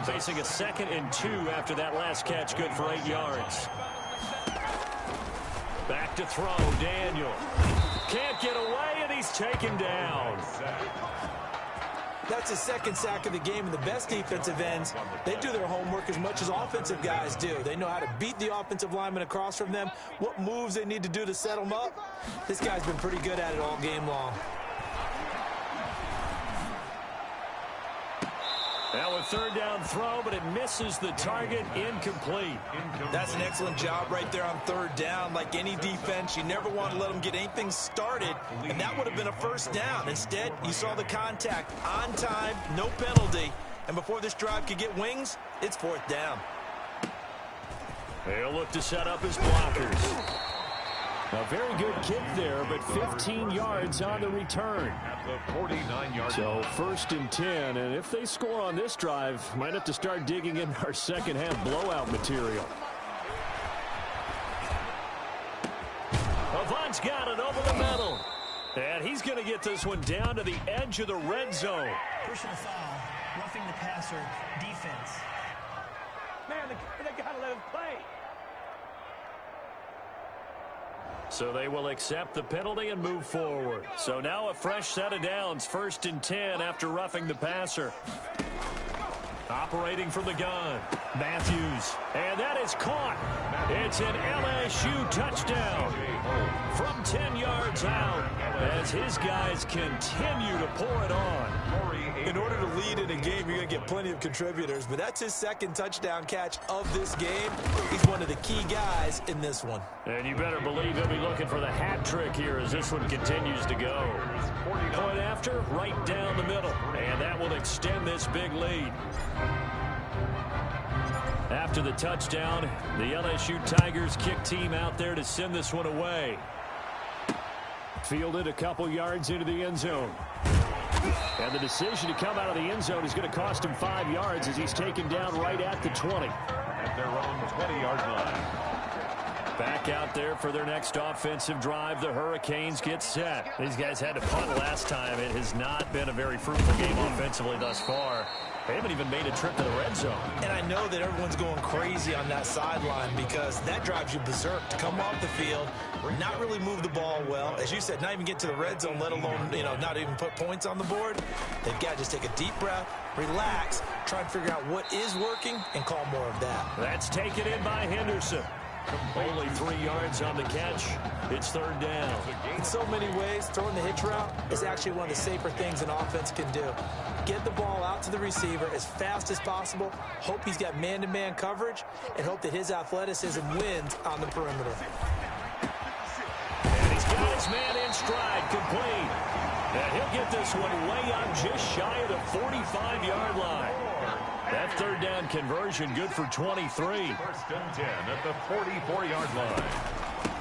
Facing a 2nd and 2 after that last catch, good for 8 yards. Back to throw, Daniel. Can't get away, and he's taken down. That's the second sack of the game, and the best defensive ends, they do their homework as much as offensive guys do. They know how to beat the offensive lineman across from them, what moves they need to do to set them up. This guy's been pretty good at it all game long. Now a third down throw, but it misses the target, incomplete. That's an excellent job right there on third down. Like any defense, you never want to let them get anything started, and that would have been a first down. Instead, you saw the contact on time, no penalty, and before this drive could get wings, it's fourth down. They'll look to set up his blockers. A very good kick there, but 15 yards on the return. At the 49-yard So line. 1st and 10, and if they score on this drive, might have to start digging in our second half blowout material. Avant's got it over the middle. And he's going to get this one down to the edge of the red zone. Personal foul, roughing the passer, defense. Man, they got to let him play. So they will accept the penalty and move forward. So now a fresh set of downs, 1st and 10 after roughing the passer. Operating from the gun, Matthews. And that is caught. It's an LSU touchdown from 10 yards out as his guys continue to pour it on. In order to lead in a game, you're going to get plenty of contributors, but that's his second touchdown catch of this game. He's one of the key guys in this one. And you better believe he'll be looking for the hat trick here as this one continues to go. Point after, right down the middle, and that will extend this big lead. After the touchdown, the LSU Tigers kick team out there to send this one away. Fielded a couple yards into the end zone. And the decision to come out of the end zone is going to cost him 5 yards as he's taken down right at the 20. At their own 20-yard line. Back out there for their next offensive drive. The Hurricanes get set. These guys had to punt last time. It has not been a very fruitful game offensively thus far. They haven't even made a trip to the red zone. And I know that everyone's going crazy on that sideline because that drives you berserk to come off the field, not really move the ball well. As you said, not even get to the red zone, let alone, not even put points on the board. They've got to just take a deep breath, relax, try and figure out what is working, and call more of that. That's taken in by Henderson. Only 3 yards on the catch. It's third down. In so many ways, throwing the hitch route is actually one of the safer things an offense can do. Get the ball out to the receiver as fast as possible, hope he's got man-to-man coverage, and hope that his athleticism wins on the perimeter. And he's got his man in stride, complete. And he'll get this one way up just shy of the 45-yard line. That third down conversion good for 23. First and 10 at the 44-yard line.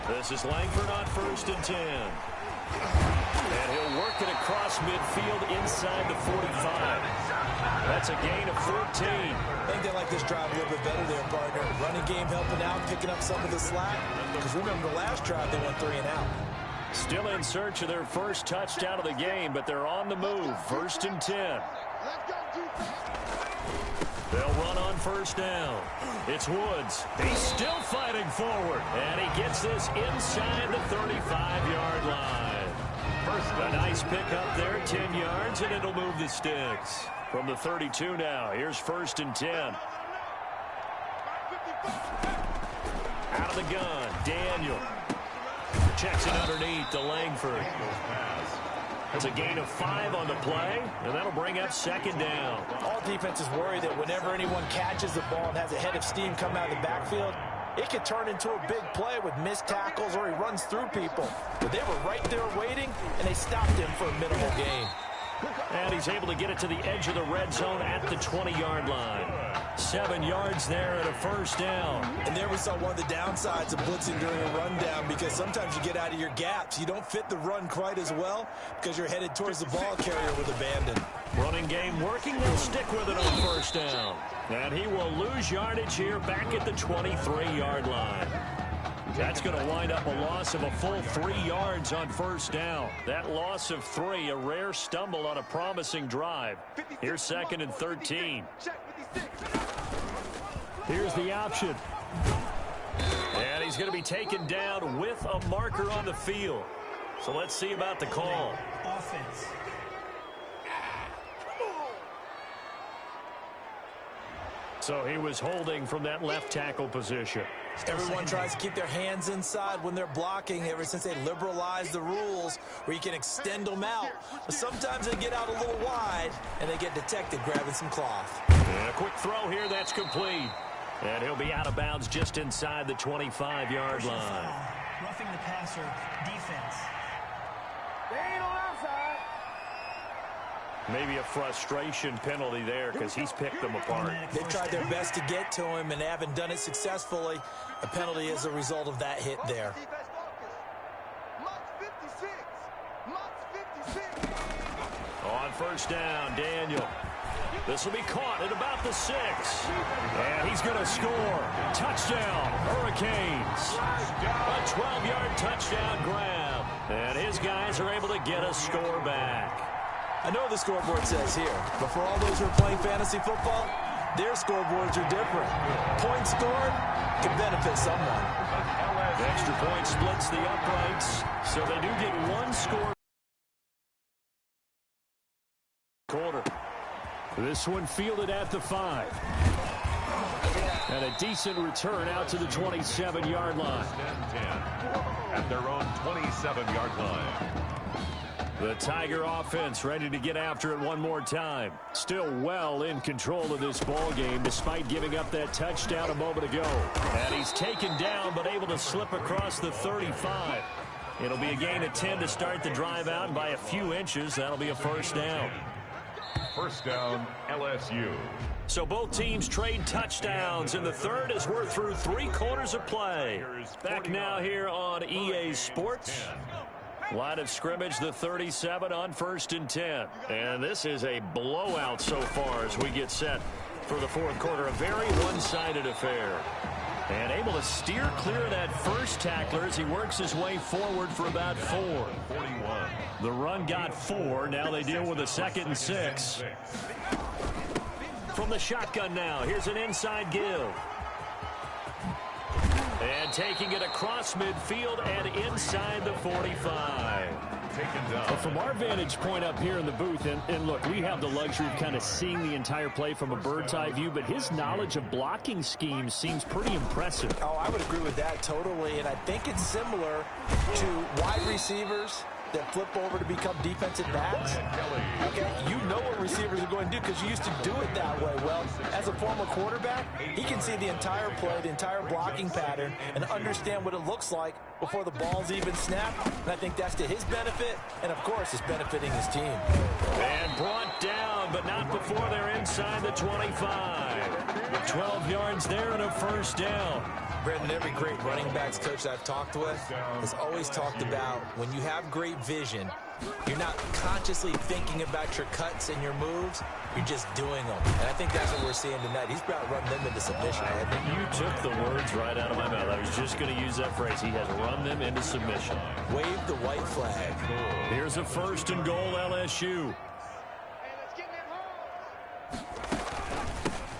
This is Langford on first and 10. And he'll work it across midfield inside the 45. That's a gain of 14. I think they like this drive a little bit better there, partner. Running game helping out, picking up some of the slack. Because remember the last drive, they went 3 and out. Still in search of their first touchdown of the game, but they're on the move. First and 10. They'll run on first down. It's Woods. He's still fighting forward. And he gets this inside the 35-yard line. A nice pick up there, 10 yards, and it'll move the sticks. From the 32 now, here's first and 10. Out of the gun, Daniel. Checks it underneath to Langford. That's a gain of 5 on the play, and that'll bring up second down. All defenses worry that whenever anyone catches the ball and has a head of steam come out of the backfield, it could turn into a big play with missed tackles or he runs through people. But they were right there waiting, and they stopped him for a minimal gain. And he's able to get it to the edge of the red zone at the 20-yard line. 7 yards there and a first down. And there we saw one of the downsides of blitzing during a rundown because sometimes you get out of your gaps. You don't fit the run quite as well because you're headed towards the ball carrier with abandon. Running game working. They'll stick with it on first down. And he will lose yardage here back at the 23-yard line. That's going to wind up a loss of a full 3 yards on first down. That loss of 3, a rare stumble on a promising drive. Here's second and 13. Here's the option. And he's going to be taken down with a marker on the field. So let's see about the call. Offense. So he was holding from that left tackle position. Everyone tries to keep their hands inside when they're blocking ever since they liberalized the rules where you can extend them out. But sometimes they get out a little wide and they get detected grabbing some cloth. And a quick throw here, that's complete. And he'll be out of bounds just inside the 25-yard line. Roughing the passer, defense. They ain't on outside. Maybe a frustration penalty there because he's picked them apart. They've tried their best to get to him and haven't done it successfully. A penalty is a result of that hit there. On first down, Daniel. This will be caught at about the 6. And he's going to score. Touchdown, Hurricanes. A 12-yard touchdown grab. And his guys are able to get a score back. I know the scoreboard says here, but for all those who are playing fantasy football, their scoreboards are different. Points scored can benefit someone. The extra point splits the uprights, so they do get one score. Quarter. This one fielded at the 5. And a decent return out to the 27-yard line. At their own 27-yard line. The Tiger offense ready to get after it one more time. Still well in control of this ball game despite giving up that touchdown a moment ago. And he's taken down but able to slip across the 35. It'll be a gain of 10 to start the drive out, and by a few inches, that'll be a first down. First down, LSU. So both teams trade touchdowns in the third as we're through 3 quarters of play. Back now here on EA Sports. Line of scrimmage, the 37 on 1st and 10. And this is a blowout so far as we get set for the fourth quarter. A very one-sided affair. And able to steer clear of that first tackler as he works his way forward for about 4. 41. The run got 4. Now they deal with a 2nd and 6. From the shotgun now, here's an inside give. And taking it across midfield and inside the 45. Well, from our vantage point up here in the booth, and look, we have the luxury of kind of seeing the entire play from a bird's eye view, but his knowledge of blocking schemes seems pretty impressive. Oh, I would agree with that totally, and I think it's similar to wide receivers that flip over to become defensive backs. Okay, you know what receivers are going to do because you used to do it that way. Well, as a former quarterback, he can see the entire play, the entire blocking pattern, and understand what it looks like before the ball's even snapped. And I think that's to his benefit, and of course, it's benefiting his team. And brought down, but not before they're inside the 25. 12 yards there and a first down. Brandon, every great running backs coach I've talked with has always talked about when you have great vision, you're not consciously thinking about your cuts and your moves, you're just doing them. And I think that's what we're seeing tonight. He's about to run them into submission. You took the words right out of my mouth. I was just going to use that phrase. He has run them into submission. Wave the white flag. Here's a 1st and goal, LSU.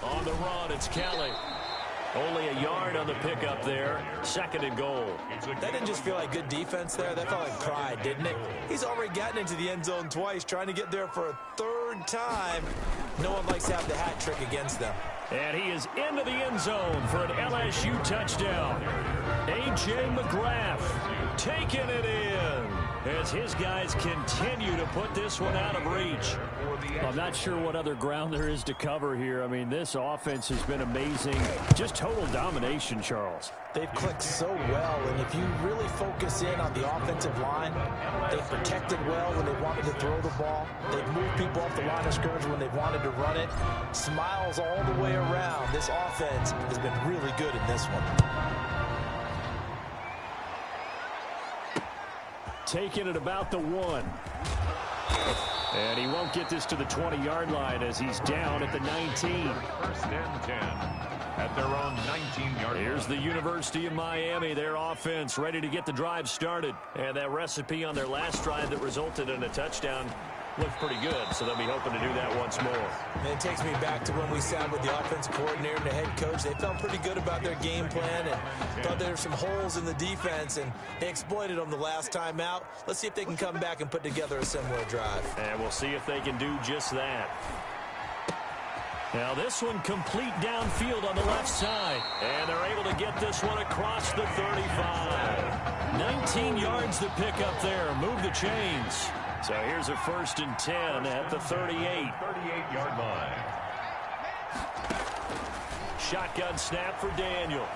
On the run, it's Kelly. Only a yard on the pickup there. 2nd and goal. That didn't just feel like good defense there. That felt like pride, didn't it? He's already gotten into the end zone twice, trying to get there for a 3rd time. No one likes to have the hat trick against them. And he is into the end zone for an LSU touchdown. A.J. McGrath taking it in as his guys continue to put this one out of reach. I'm not sure what other ground there is to cover here. I mean, this offense has been amazing. Just total domination, Charles. They've clicked so well, and if you really focus in on the offensive line, they've protected well when they wanted to throw the ball. They've moved people off the line of scrimmage when they've wanted to run it. Smiles all the way around. This offense has been really good in this one. Taking it about the 1. And he won't get this to the 20-yard line as he's down at the 19. 1st and 10 at their own 19-yard line. Here's the University of Miami, their offense ready to get the drive started. And that recipe on their last drive that resulted in a touchdown looked pretty good, so they'll be hoping to do that once more. And it takes me back to when we sat with the offensive coordinator and the head coach. They felt pretty good about their game plan and thought there were some holes in the defense, and they exploited them the last time out. Let's see if they can come back and put together a similar drive. And we'll see if they can do just that. Now this one complete downfield on the left side. And they're able to get this one across the 35. 19 yards to pick up there. Move the chains. So here's a 1st and 10 at the 38. 38-yard line. Shotgun snap for Daniel.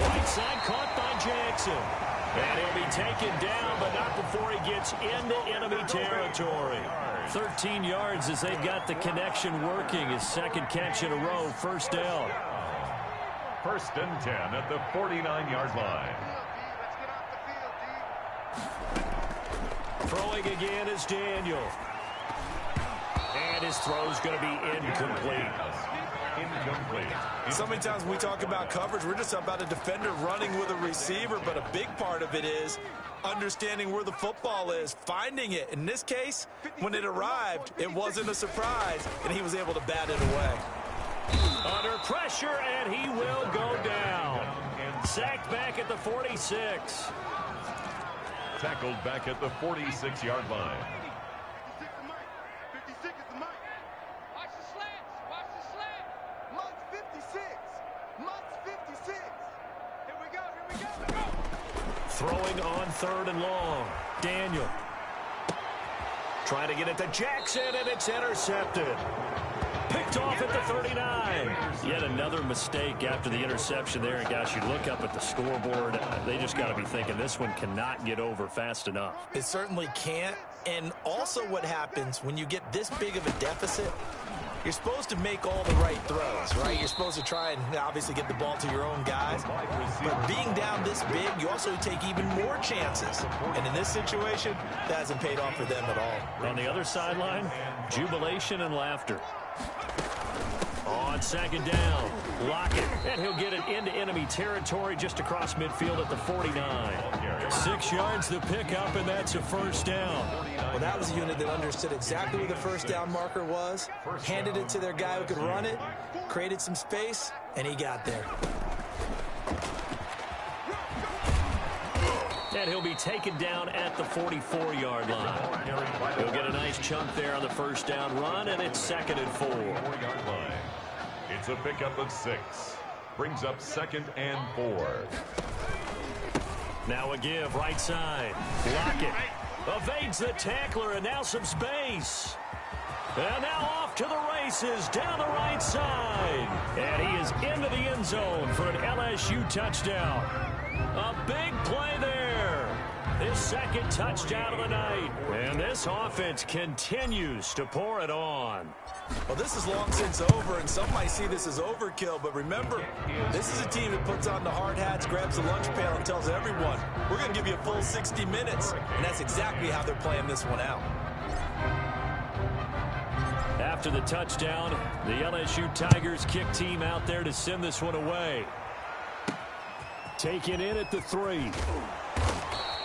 Right side caught by Jackson. And he'll be taken down, but not before he gets into enemy territory. 13 yards as they've got the connection working. His 2nd catch in a row, 1st down. 1st and 10 at the 49-yard line. Throwing again is Daniel. And his throw's going to be incomplete. So many times when we talk about coverage, we're just about a defender running with a receiver, but a big part of it is understanding where the football is, finding it. In this case, when it arrived, it wasn't a surprise, and he was able to bat it away. Under pressure, and he will go down. Sacked back at the 46. Tackled back at the 46-yard line. Throwing on 3rd and long. Daniel. Trying to get it to Jackson, and it's intercepted. Picked off at the 39. Yet another mistake after the interception there. And, gosh, you look up at the scoreboard. They just got to be thinking this one cannot get over fast enough. It certainly can't. And also what happens when you get this big of a deficit, you're supposed to make all the right throws, right? You're supposed to try and obviously get the ball to your own guys. But being down this big, you also take even more chances. And in this situation, that hasn't paid off for them at all. On the other sideline, jubilation and laughter. On 2nd down, Lockett, and he'll get it into enemy territory just across midfield at the 49. 6 yards to pick up, and that's a 1st down. Well, that was a unit that understood exactly where the 1st down marker was, handed it to their guy who could run it, created some space, and he got there. And he'll be taken down at the 44-yard line. He'll get a nice chunk there on the 1st down run, and it's 2nd and 4. It's a pickup of 6. Brings up 2nd and 4. Now a give, right side. Lockett evades the tackler, and now some space. And now off to the races down the right side. And he is into the end zone for an LSU touchdown. A big play there. His 2nd touchdown of the night. And this offense continues to pour it on. Well, this is long since over, and some might see this as overkill. But remember, this is a team that puts on the hard hats, grabs the lunch pail, and tells everyone, we're going to give you a full 60 minutes. And that's exactly how they're playing this one out. After the touchdown, the LSU Tigers kick team out there to send this one away. Taken in at the 3.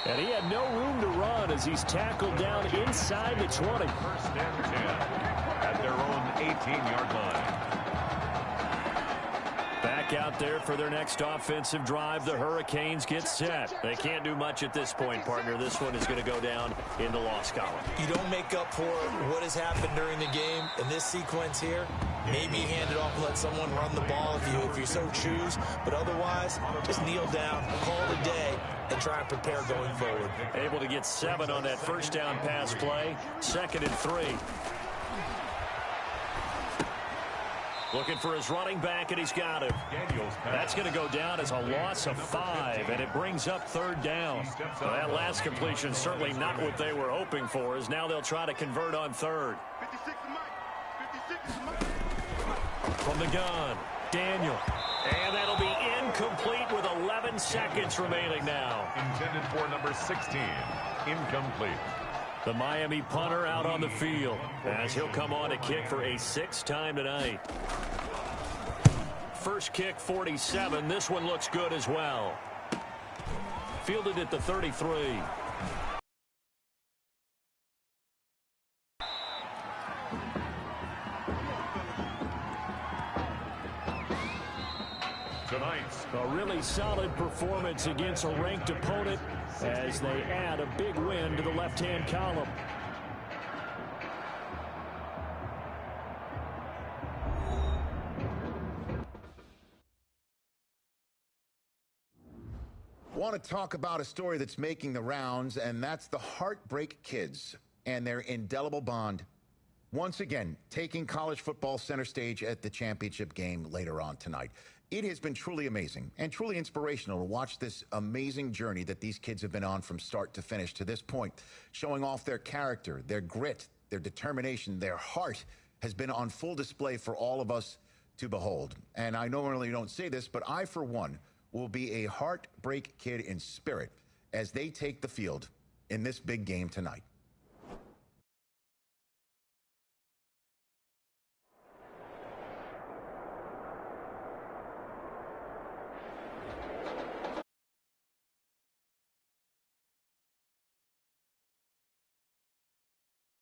And he had no room to run as he's tackled down inside the 20. 1st and 10 at their own 18-yard line. Back out there for their next offensive drive. The Hurricanes get set. They can't do much at this point, partner. This one is going to go down in the loss column. You don't make up for what has happened during the game in this sequence here. Maybe you hand it off and let someone run the ball if you so choose. But otherwise, just kneel down, call it a day, and try and prepare going forward. Able to get 7 on that 1st down pass play. 2nd and 3. Looking for his running back, and he's got him. That's going to go down as a loss of 5, and it brings up 3rd down. Well, that last completion certainly not what they were hoping for, as now they'll try to convert on 3rd. From the gun, Daniel. And that'll be incomplete with 11 seconds remaining now. Intended for number 16. Incomplete. The Miami punter out on the field as he'll come on to kick for a 6th time tonight. First kick, 47. This one looks good as well. Fielded at the 33. Tonight's a really solid performance against a ranked opponent as they add a big win to the left-hand column. Want to talk about a story that's making the rounds, and that's the Heartbreak Kids and their indelible bond. Once again, taking college football center stage at the championship game later on tonight. It has been truly amazing and truly inspirational to watch this amazing journey that these kids have been on from start to finish to this point, showing off their character, their grit, their determination, their heart has been on full display for all of us to behold. And I normally don't say this, but I, for one, will be a Heartbreak Kid in spirit as they take the field in this big game tonight.